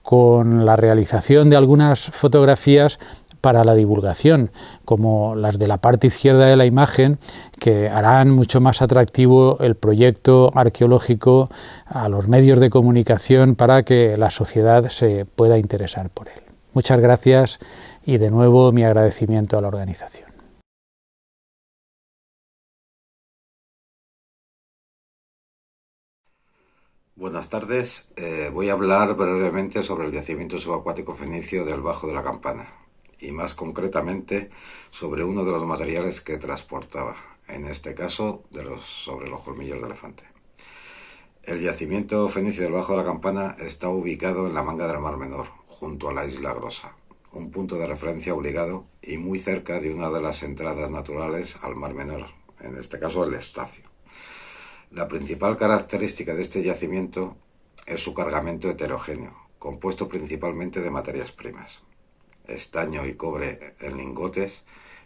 con la realización de algunas fotografías para la divulgación, como las de la parte izquierda de la imagen, que harán mucho más atractivo el proyecto arqueológico a los medios de comunicación para que la sociedad se pueda interesar por él. Muchas gracias y de nuevo mi agradecimiento a la organización. Buenas tardes. Voy a hablar brevemente sobre el yacimiento subacuático fenicio del Bajo de la Campana y más concretamente sobre uno de los materiales que transportaba, en este caso sobre los colmillos de elefante. El yacimiento fenicio del Bajo de la Campana está ubicado en la manga del Mar Menor, junto a la Isla Grosa, un punto de referencia obligado y muy cerca de una de las entradas naturales al Mar Menor, en este caso el Estacio. La principal característica de este yacimiento es su cargamento heterogéneo, compuesto principalmente de materias primas: estaño y cobre en lingotes,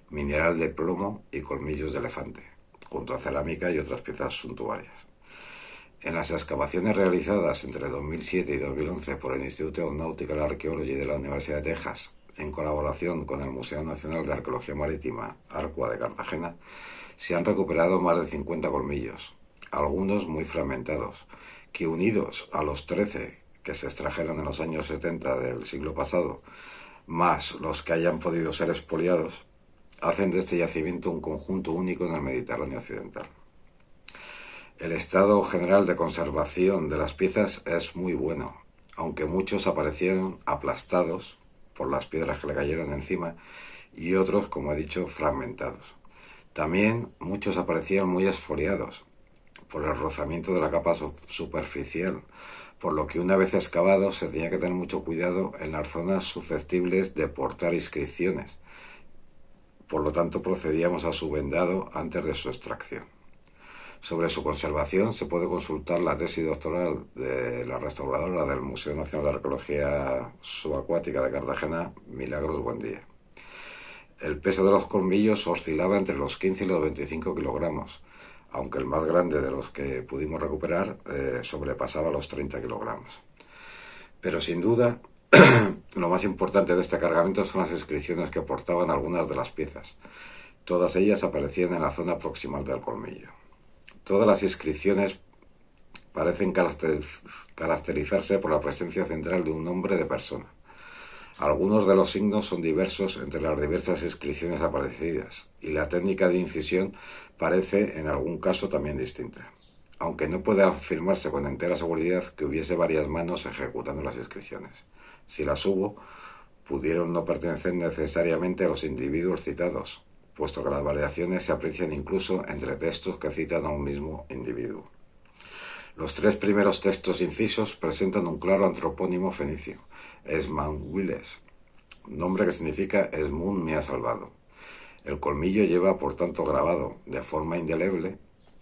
mineral de plomo y colmillos de elefante, junto a cerámica y otras piezas suntuarias. En las excavaciones realizadas entre 2007 y 2011 por el Institute of Nautical Archaeology de la Universidad de Texas, en colaboración con el Museo Nacional de Arqueología Marítima, ARCUA de Cartagena, se han recuperado más de 50 colmillos, algunos muy fragmentados, que unidos a los 13 que se extrajeron en los años 70 del siglo pasado, más los que hayan podido ser expoliados, hacen de este yacimiento un conjunto único en el Mediterráneo occidental. El estado general de conservación de las piezas es muy bueno, aunque muchos aparecieron aplastados por las piedras que le cayeron encima y otros, como he dicho, fragmentados. También muchos aparecían muy esfoliados por el rozamiento de la capa superficial, por lo que una vez excavados se tenía que tener mucho cuidado en las zonas susceptibles de portar inscripciones. Por lo tanto, procedíamos a su vendado antes de su extracción. Sobre su conservación se puede consultar la tesis doctoral de la restauradora del Museo Nacional de Arqueología Subacuática de Cartagena, Milagros Buendía. El peso de los colmillos oscilaba entre los 15 y los 25 kilogramos, aunque el más grande de los que pudimos recuperar sobrepasaba los 30 kilogramos. Pero sin duda, lo más importante de este cargamento son las inscripciones que portaban algunas de las piezas. Todas ellas aparecían en la zona proximal del colmillo. Todas las inscripciones parecen caracterizarse por la presencia central de un nombre de persona. Algunos de los signos son diversos entre las diversas inscripciones aparecidas y la técnica de incisión parece en algún caso también distinta, aunque no puede afirmarse con entera seguridad que hubiese varias manos ejecutando las inscripciones. Si las hubo, pudieron no pertenecer necesariamente a los individuos citados, puesto que las variaciones se aprecian incluso entre textos que citan a un mismo individuo. Los 3 primeros textos incisos presentan un claro antropónimo fenicio, Esmanhuiles, nombre que significa Esmund me ha salvado. El colmillo lleva, por tanto, grabado de forma indeleble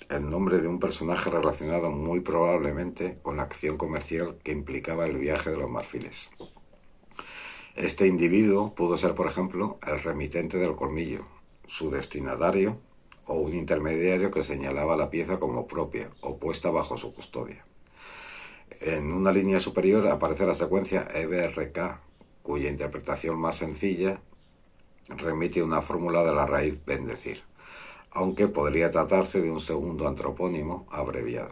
el nombre de un personaje relacionado muy probablemente con la acción comercial que implicaba el viaje de los marfiles. Este individuo pudo ser, por ejemplo, el remitente del colmillo, su destinatario o un intermediario que señalaba la pieza como propia o puesta bajo su custodia. En una línea superior aparece la secuencia EBRK, cuya interpretación más sencilla remite a una fórmula de la raíz bendecir, aunque podría tratarse de un segundo antropónimo abreviado.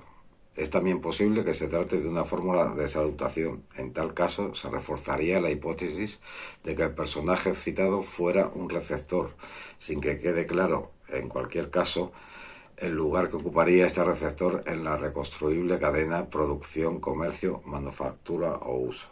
Es también posible que se trate de una fórmula de salutación. En tal caso, se reforzaría la hipótesis de que el personaje citado fuera un receptor, sin que quede claro, en cualquier caso, el lugar que ocuparía este receptor en la reconstruible cadena producción, comercio, manufactura o uso.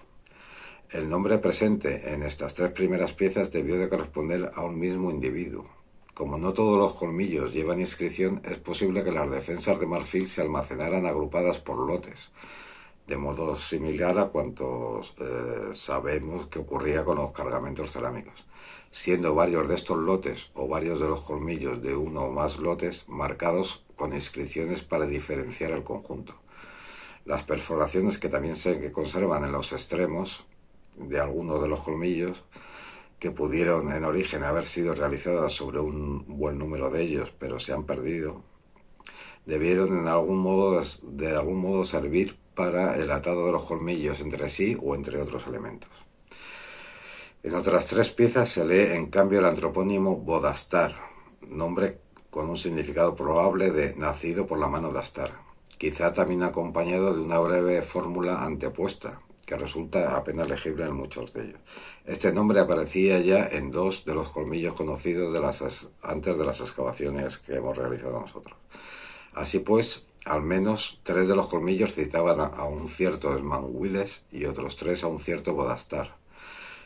El nombre presente en estas tres primeras piezas debió de corresponder a un mismo individuo. Como no todos los colmillos llevan inscripción, es posible que las defensas de marfil se almacenaran agrupadas por lotes, de modo similar a cuantos sabemos que ocurría con los cargamentos cerámicos, siendo varios de estos lotes o varios de los colmillos de uno o más lotes marcados con inscripciones para diferenciar el conjunto. Las perforaciones que también se conservan en los extremos de algunos de los colmillos, que pudieron en origen haber sido realizadas sobre un buen número de ellos, pero se han perdido, debieron de algún modo servir para el atado de los colmillos entre sí o entre otros elementos. En otras tres piezas se lee en cambio el antropónimo Bodastar, nombre con un significado probable de nacido por la mano de Astar, quizá también acompañado de una breve fórmula antepuesta, que resulta apenas legible en muchos de ellos. Este nombre aparecía ya en dos de los colmillos conocidos antes de las excavaciones que hemos realizado nosotros. Así pues, al menos tres de los colmillos citaban a un cierto Esmanwiles y otros tres a un cierto Bodastar.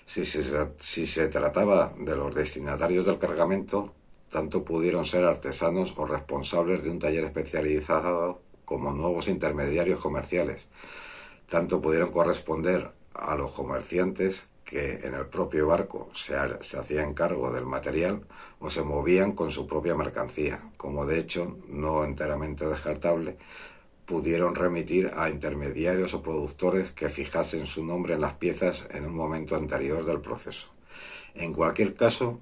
Si se trataba de los destinatarios del cargamento, tanto pudieron ser artesanos o responsables de un taller especializado como nuevos intermediarios comerciales. Tanto pudieron corresponder a los comerciantes que en el propio barco se hacían cargo del material o se movían con su propia mercancía, como de hecho, no enteramente descartable, pudieron remitir a intermediarios o productores que fijasen su nombre en las piezas en un momento anterior del proceso. En cualquier caso,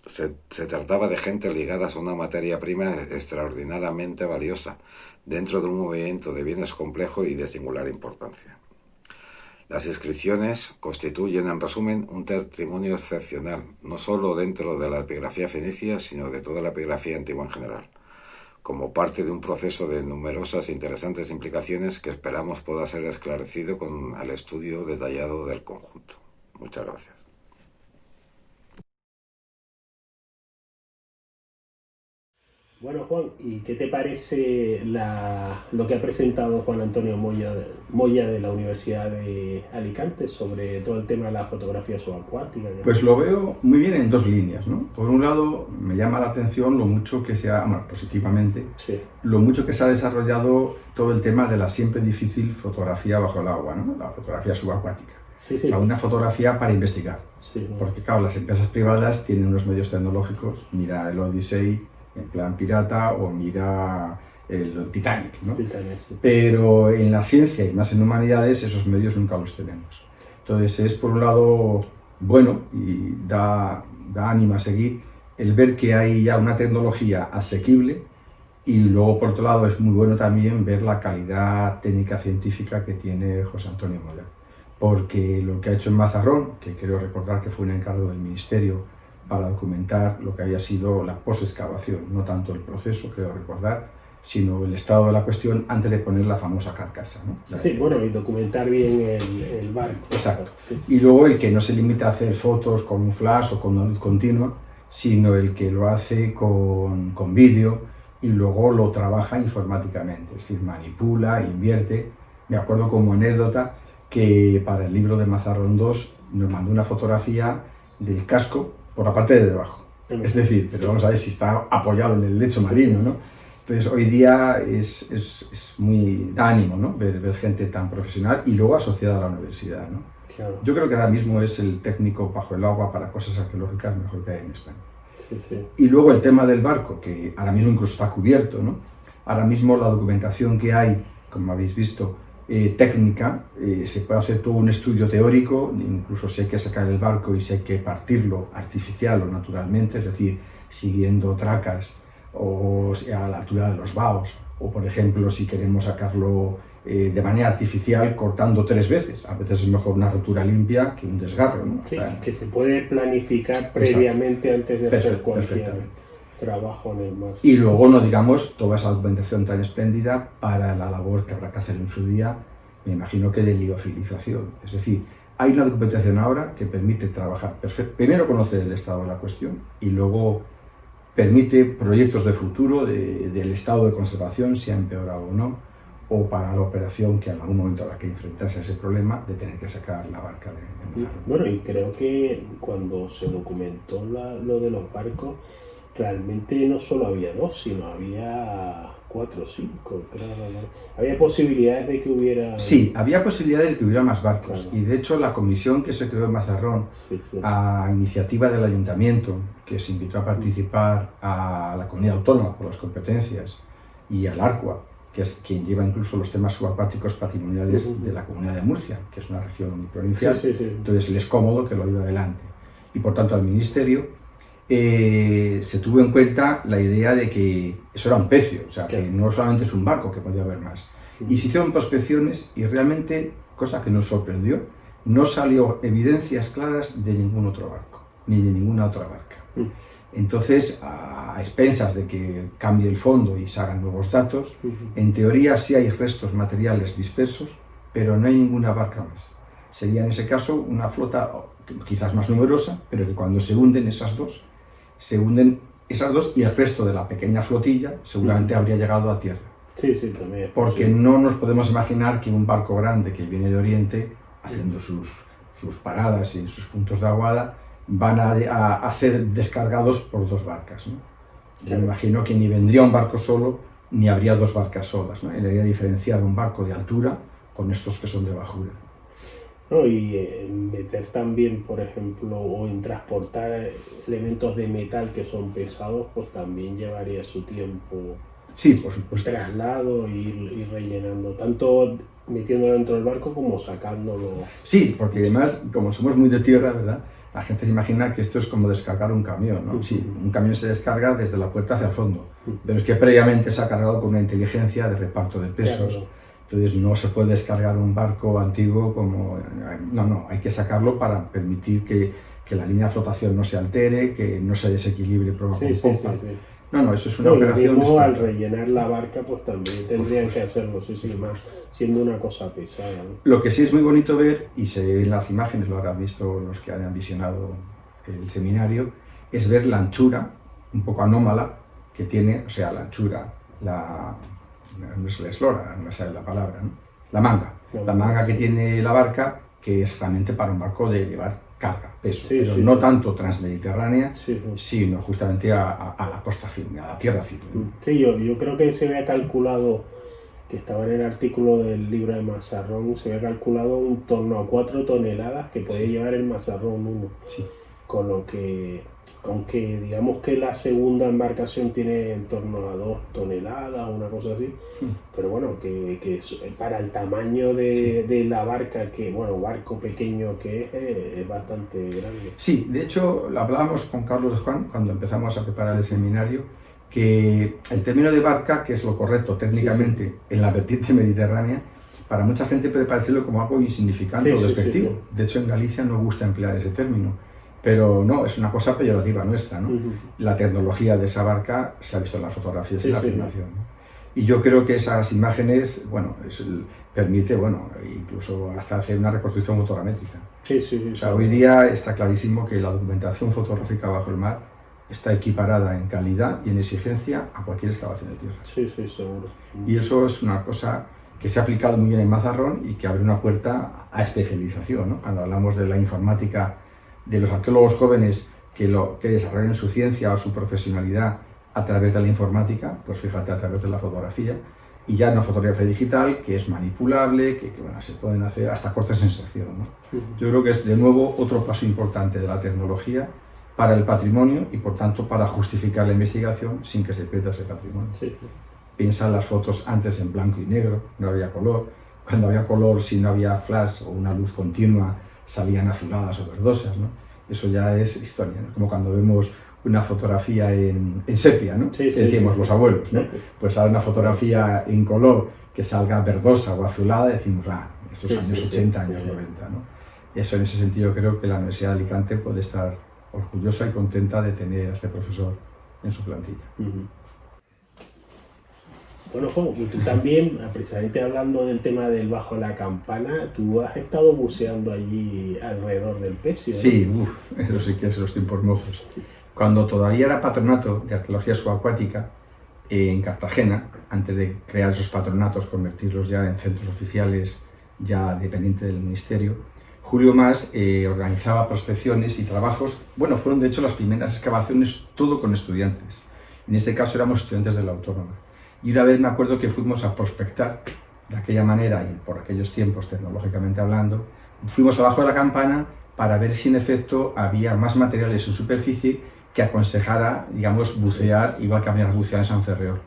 se trataba de gente ligada a una materia prima extraordinariamente valiosa, dentro de un movimiento de bienes complejo y de singular importancia. Las inscripciones constituyen, en resumen, un testimonio excepcional, no solo dentro de la epigrafía fenicia, sino de toda la epigrafía antigua en general, como parte de un proceso de numerosas e interesantes implicaciones que esperamos pueda ser esclarecido con el estudio detallado del conjunto. Muchas gracias. Bueno, Juan, ¿y qué te parece lo que ha presentado Juan Antonio Moya de la Universidad de Alicante sobre todo el tema de la fotografía subacuática? Pues lo veo muy bien en dos líneas, ¿no? Por un lado, me llama la atención lo mucho que se ha, bueno, positivamente, sí, lo mucho que se ha desarrollado todo el tema de la siempre difícil fotografía bajo el agua, ¿no? La fotografía subacuática. Sí, sí. O sea, una fotografía para investigar. Sí, ¿no? Porque, claro, las empresas privadas tienen unos medios tecnológicos, mira el Odyssey en plan pirata o mira el Titanic, ¿no? Titanic, sí. Pero en la ciencia y más en humanidades esos medios nunca los tenemos. Entonces es por un lado bueno y da ánimo a seguir el ver que hay ya una tecnología asequible, y luego por otro lado es muy bueno también ver la calidad técnica científica que tiene José Antonio Moya, porque lo que ha hecho en Mazarrón, que quiero recordar que fue un encargo del Ministerio para documentar lo que había sido la posexcavación, no tanto el proceso, quiero recordar, sino el estado de la cuestión antes de poner la famosa carcasa, ¿no? Sí, bueno, y documentar bien el barco. Exacto. Sí. Y luego el que no se limita a hacer fotos con un flash o con una luz continua, sino el que lo hace con vídeo y luego lo trabaja informáticamente, es decir, manipula, invierte. Me acuerdo como anécdota que para el libro de Mazarrón 2 nos mandó una fotografía del casco por la parte de debajo. Es decir, pero vamos a ver si está apoyado en el lecho marino, ¿no? Entonces hoy día es muy da ánimo, ¿no? Ver gente tan profesional y luego asociada a la universidad, ¿no? Claro. Yo creo que ahora mismo es el técnico bajo el agua para cosas arqueológicas mejor que hay en España. Sí, sí. Y luego el tema del barco, que ahora mismo incluso está cubierto, ¿no? Ahora mismo la documentación que hay, como habéis visto, técnica, se puede hacer todo un estudio teórico, incluso si hay que sacar el barco y si hay que partirlo artificial o naturalmente, es decir, siguiendo tracas o a la altura de los baos, o por ejemplo si queremos sacarlo de manera artificial cortando 3 veces. A veces es mejor una rotura limpia que un desgarro, ¿no? Sí, O sea, que se puede planificar previamente antes de hacer cualquier trabajo en el mar. Y luego no digamos toda esa documentación tan espléndida para la labor que habrá que hacer en su día, me imagino que de liofilización. Es decir, hay una documentación ahora que permite trabajar primero conocer el estado de la cuestión y luego permite proyectos de futuro del estado de conservación, si ha empeorado o no, o para la operación que en algún momento habrá que enfrentarse a ese problema de tener que sacar la barca de Mazarrón. Bueno, y creo que cuando se documentó lo de los barcos, realmente no solo había 2, sino había 4 o 5, creo. Había posibilidades de que hubiera... Sí, había posibilidades de que hubiera más barcos. Claro. Y de hecho la comisión que se creó en Mazarrón, Sí. a iniciativa del ayuntamiento, que se invitó a participar a la comunidad autónoma por las competencias, y al ARCUA, que es quien lleva incluso los temas subacuáticos patrimoniales de la Comunidad de Murcia, que es una región uniprovincial. Sí. Entonces le es cómodo que lo lleve adelante. Y por tanto al Ministerio se tuvo en cuenta la idea de que eso era un pecio, o sea, que no solamente es un barco, que podía haber más. Y se hicieron prospecciones y realmente, cosa que nos sorprendió, no salió evidencias claras de ningún otro barco, ni de ninguna otra barca. Entonces, a expensas de que cambie el fondo y se hagan nuevos datos, en teoría sí hay restos materiales dispersos, pero no hay ninguna barca más. Sería en ese caso una flota quizás más numerosa, pero que cuando se hunden esas dos y el resto de la pequeña flotilla seguramente habría llegado a tierra. Sí, también. Porque no nos podemos imaginar que un barco grande que viene de Oriente, haciendo sus paradas y sus puntos de aguada, van a ser descargados por 2 barcas, ¿no? Yo me imagino que ni vendría un barco solo, ni habría 2 barcas solas, ¿no? Y la idea de diferenciar un barco de altura con estos que son de bajura. No, y meter también, por ejemplo, o en transportar elementos de metal que son pesados, pues también llevaría su tiempo. Sí, por supuesto. Traslado y rellenando, tanto metiéndolo dentro del barco como sacándolo. Sí, porque además, como somos muy de tierra, ¿verdad? La gente se imagina que esto es como descargar un camión, ¿no? Sí, un camión se descarga desde la puerta hacia el fondo, pero es que previamente se ha cargado con una inteligencia de reparto de pesos. Claro. Entonces no se puede descargar un barco antiguo como... No, hay que sacarlo para permitir que la línea de flotación no se altere, que no se desequilibre popa. Sí. No, eso es una operación... Mismo al rellenar la barca, pues también tendrían que hacerlo, más siendo una cosa pesada, ¿no? Lo que sí es muy bonito ver, y se ve en las imágenes, lo habrán visto los que hayan visionado el seminario, es ver la anchura, un poco anómala, que tiene, o sea, la anchura, no es la eslora, no me sale la palabra, ¿no? La manga que tiene la barca, que es realmente para un barco de llevar carga, peso, pero no tanto transmediterránea, sino justamente a la costa firme, a la tierra firme. Sí, yo creo que se había calculado, que estaba en el artículo del libro de Mazarrón, se había calculado en torno a 4 toneladas que podía llevar el Mazarrón 1. Sí. Con lo que, aunque digamos que la segunda embarcación tiene en torno a 2 toneladas, una cosa así, pero bueno, que para el tamaño de la barca, barco pequeño que es bastante grande. Sí, de hecho, lo hablábamos con Carlos de Juan cuando empezamos a preparar el seminario, que el término de barca, que es lo correcto técnicamente en la vertiente mediterránea, para mucha gente puede parecerlo como algo insignificante o despectivo. De hecho, en Galicia no gusta emplear ese término. Pero no, es una cosa peyorativa nuestra, ¿no? La tecnología de esa barca se ha visto en las fotografías y la filmación, ¿no? Y yo creo que esas imágenes, permite, incluso hasta hacer una reconstrucción fotogramétrica. O sea, hoy día está clarísimo que la documentación fotográfica bajo el mar está equiparada en calidad y en exigencia a cualquier excavación de tierra. Sí, seguro. Y eso es una cosa que se ha aplicado muy bien en Mazarrón y que abre una puerta a especialización, ¿no? Cuando hablamos de la informática, de los arqueólogos jóvenes que desarrollen su ciencia o su profesionalidad a través de la informática, pues fíjate, a través de la fotografía, y ya una fotografía digital que es manipulable, que bueno, se pueden hacer hasta cortes en sección, ¿no? Yo creo que es de nuevo otro paso importante de la tecnología para el patrimonio y por tanto para justificar la investigación sin que se pierda ese patrimonio. Sí. Piensa en las fotos antes en blanco y negro, no había color. Cuando había color, si no había flash o una luz continua, salían azuladas o verdosas, ¿no? Eso ya es historia, ¿no? Como cuando vemos una fotografía en sepia, ¿no? Sí, que decimos los abuelos, ¿no? Sí. Pues ahora una fotografía en color que salga verdosa o azulada, decimos, estos Sí, años sí, 80, sí. años 90, ¿no? Eso en ese sentido creo que la Universidad de Alicante puede estar orgullosa y contenta de tener a este profesor en su plantilla. Bueno, Juan, y tú también, precisamente hablando del tema del Bajo la Campana, tú has estado buceando allí alrededor del Pecio, ¿no? Sí, eso sí que es los tiempos mozos. Cuando todavía era patronato de arqueología subacuática en Cartagena, antes de crear esos patronatos, convertirlos ya en centros oficiales ya dependientes del ministerio, Julio Mas organizaba prospecciones y trabajos. Bueno, fueron de hecho las primeras excavaciones todo con estudiantes. En este caso éramos estudiantes de la Autónoma. Y una vez me acuerdo que fuimos a prospectar de aquella manera y por aquellos tiempos tecnológicamente hablando, fuimos abajo de la campana para ver si en efecto había más materiales en superficie que aconsejara, digamos, bucear, igual que había bucear en San Ferreol.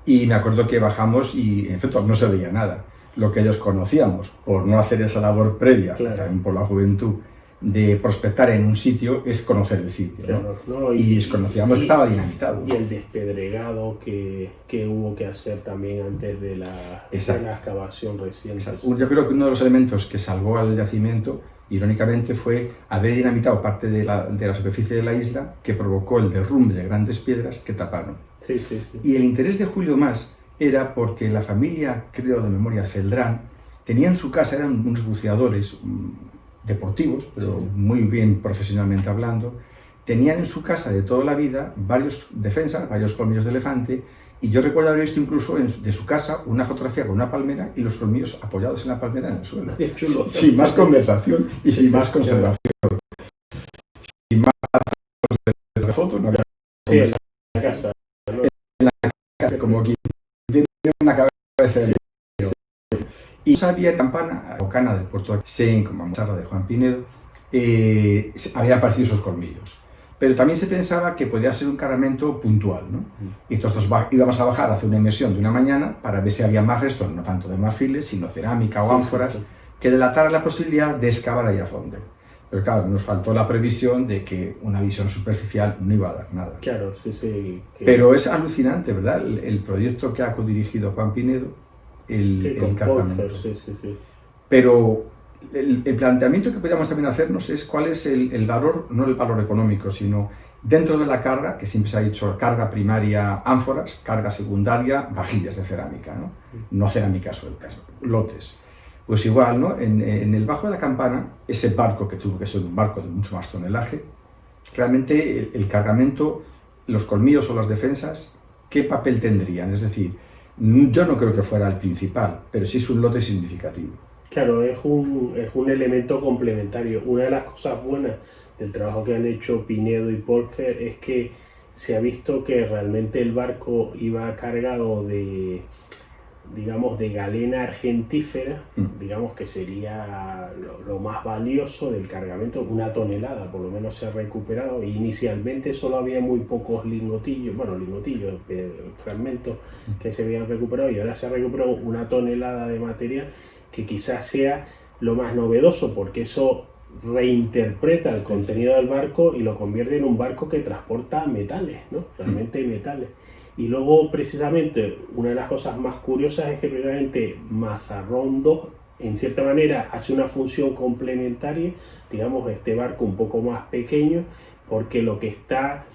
Y me acuerdo que bajamos y en efecto no se veía nada. Lo que ellos conocíamos, por no hacer esa labor previa, claro, también por la juventud, de prospectar en un sitio, es conocer el sitio, claro, ¿no? ¿no? Y desconocíamos que estaba dinamitado. Y el despedregado que hubo que hacer también antes de la excavación reciente. Yo creo que uno de los elementos que salvó al yacimiento, irónicamente, fue haber dinamitado parte de la superficie de la isla, que provocó el derrumbe de grandes piedras que taparon. Sí. Y el interés de Julio Mas era porque la familia, creo de memoria, Celdrán, tenía en su casa, eran unos buceadores deportivos, pero muy bien profesionalmente hablando, tenían en su casa de toda la vida varios defensas, varios colmillos de elefante, y yo recuerdo haber visto incluso de su casa una fotografía con una palmera y los colmillos apoyados en la palmera en el suelo. Sin más conversación y sin más conservación. Sin más de fotos, no había en la casa. En la casa, como quien tiene una cabeza de y sabía Campana, o Cana del puerto de Sen, como Mozarra de Juan Pinedo, habían aparecido esos colmillos. Pero también se pensaba que podía ser un cargamento puntual, ¿no? Y entonces íbamos a bajar a hacer una inmersión de una mañana para ver si había más restos, no tanto de marfiles, sino cerámica o ánforas, que delatara la posibilidad de excavar ahí a fondo. Pero claro, nos faltó la previsión de que una visión superficial no iba a dar nada. Claro, sí. Pero es alucinante, ¿verdad? El proyecto que ha codirigido Juan Pinedo, el cargamento. Sí. Pero el planteamiento que podríamos también hacernos es cuál es el valor, no el valor económico, sino dentro de la carga, que siempre se ha dicho carga primaria ánforas, carga secundaria vajillas de cerámica, ¿no? No cerámicas sueltas, lotes. Pues igual, ¿no? En el Bajo de la Campana, ese barco que tuvo que ser un barco de mucho más tonelaje, realmente el cargamento, los colmillos o las defensas, ¿qué papel tendrían? Es decir, yo no creo que fuera el principal, pero sí es un lote significativo. Claro, es un elemento complementario. Una de las cosas buenas del trabajo que han hecho Pinedo y Polfer es que se ha visto que realmente el barco iba cargado de, digamos, de galena argentífera, digamos que sería lo más valioso del cargamento, 1 tonelada por lo menos se ha recuperado. Inicialmente solo había muy pocos lingotillos, fragmentos que se habían recuperado, y ahora se ha recuperado 1 tonelada de material, que quizás sea lo más novedoso, porque eso reinterpreta el contenido del barco y lo convierte en un barco que transporta metales, ¿no? Realmente metales. Y luego, precisamente, una de las cosas más curiosas es que precisamente Mazarrón 2, en cierta manera, hace una función complementaria, digamos, este barco un poco más pequeño, porque lo que está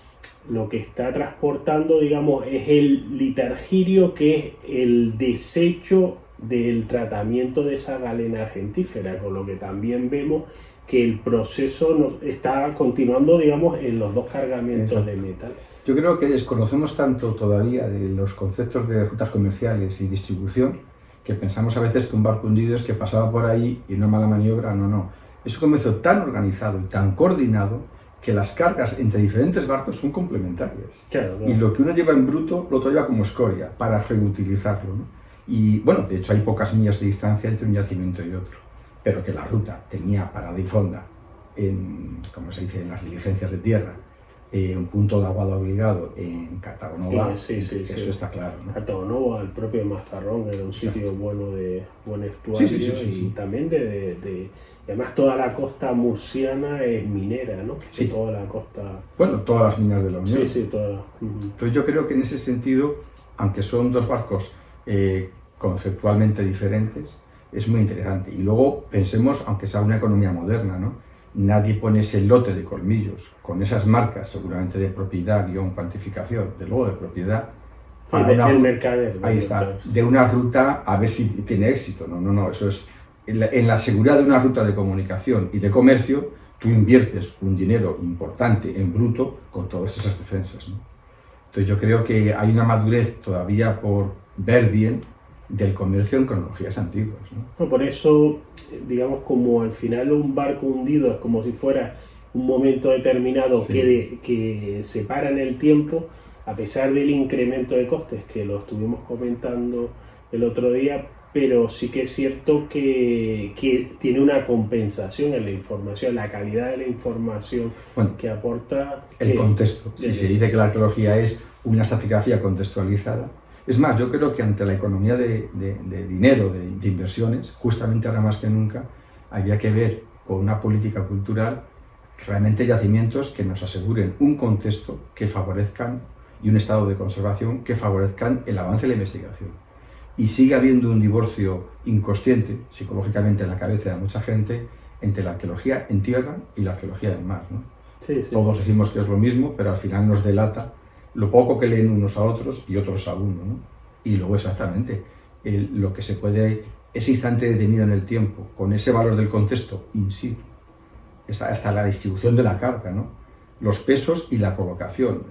transportando, digamos, es el litargirio, que es el desecho del tratamiento de esa galena argentífera, con lo que también vemos que el proceso está continuando, digamos, en los dos cargamentos de metal. Yo creo que desconocemos tanto todavía de los conceptos de rutas comerciales y distribución, que pensamos a veces que un barco hundido es que pasaba por ahí y una mala maniobra. No. Es un comercio tan organizado y tan coordinado que las cargas entre diferentes barcos son complementarias. Claro. Y lo que uno lleva en bruto, lo otro lleva como escoria, para reutilizarlo, ¿no? Y bueno, de hecho hay pocas millas de distancia entre un yacimiento y otro, pero que la ruta tenía parada y fonda en, como se dice, en las diligencias de tierra, un punto de aguado obligado en Cartagonova, eso está claro, ¿no? Cartagonova, el propio Mazarrón era un sitio bueno de buen estuario y también además toda la costa murciana es minera, ¿no? Sí. Toda la costa... Bueno, todas las minas de la Unión. Sí, todas. Entonces yo creo que en ese sentido, aunque son dos barcos conceptualmente diferentes, es muy interesante. Y luego pensemos, aunque sea una economía moderna, ¿no? Nadie pone ese lote de colmillos con esas marcas, seguramente de propiedad, cuantificación, de luego de propiedad, para el mercader. Ahí está, de una ruta a ver si tiene éxito. No, eso es en la seguridad de una ruta de comunicación y de comercio. Tú inviertes un dinero importante en bruto con todas esas defensas, ¿no? Entonces yo creo que hay una madurez todavía por ver bien del comercio en cronologías antiguas, ¿no? Por eso, digamos, como al final un barco hundido es como si fuera un momento determinado que separa en el tiempo, a pesar del incremento de costes que lo estuvimos comentando el otro día, pero sí que es cierto que tiene una compensación en la información, la calidad de la información que aporta. El contexto. Si se dice que la arqueología es una estratigrafía contextualizada. Es más, yo creo que ante la economía de dinero, de inversiones, justamente ahora más que nunca, había que ver con una política cultural realmente yacimientos que nos aseguren un contexto que favorezcan y un estado de conservación que favorezcan el avance de la investigación. Y sigue habiendo un divorcio inconsciente, psicológicamente en la cabeza de mucha gente, entre la arqueología en tierra y la arqueología en mar, ¿no? Todos decimos que es lo mismo, pero al final nos delata lo poco que leen unos a otros y otros a uno, ¿no? Y luego exactamente lo que se puede, ese instante detenido en el tiempo, con ese valor del contexto in situ, hasta la distribución de la carga, ¿no? Los pesos y la colocación.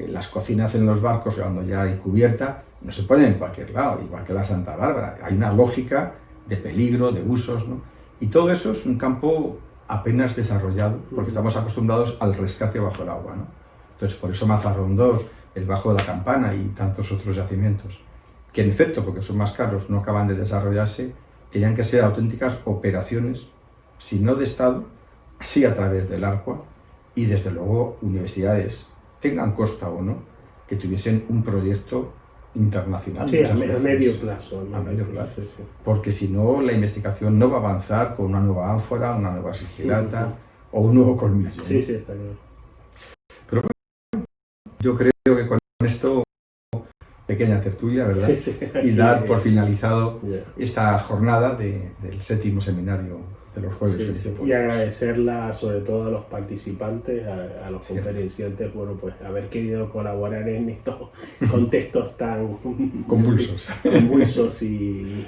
Las cocinas en los barcos, cuando ya hay cubierta, no se ponen en cualquier lado, igual que la Santa Bárbara. Hay una lógica de peligro, de usos, ¿no? Y todo eso es un campo apenas desarrollado, porque estamos acostumbrados al rescate bajo el agua, ¿no? Entonces, por eso Mazarrón 2, el Bajo de la Campana y tantos otros yacimientos, que en efecto, porque son más caros, no acaban de desarrollarse, tenían que ser auténticas operaciones, si no de Estado, sí a través del ARCUA, y desde luego universidades, tengan costa o no, que tuviesen un proyecto internacional. Sí, a medio plazo. A medio plazo, sí. Porque si no, la investigación no va a avanzar con una nueva ánfora, una nueva sigilata o un nuevo colmillo. Sí, está claro. Pero bueno, yo creo que con esto, pequeña tertulia, ¿verdad? Y dar por finalizado esta jornada del séptimo seminario de los jueves. Y agradecerla sobre todo a los participantes, a los conferenciantes, bueno, pues haber querido colaborar en estos contextos tan convulsos y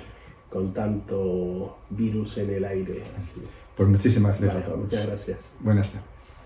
con tanto virus en el aire. Así. Pues muchísimas gracias a todos. Muchas gracias. Buenas tardes.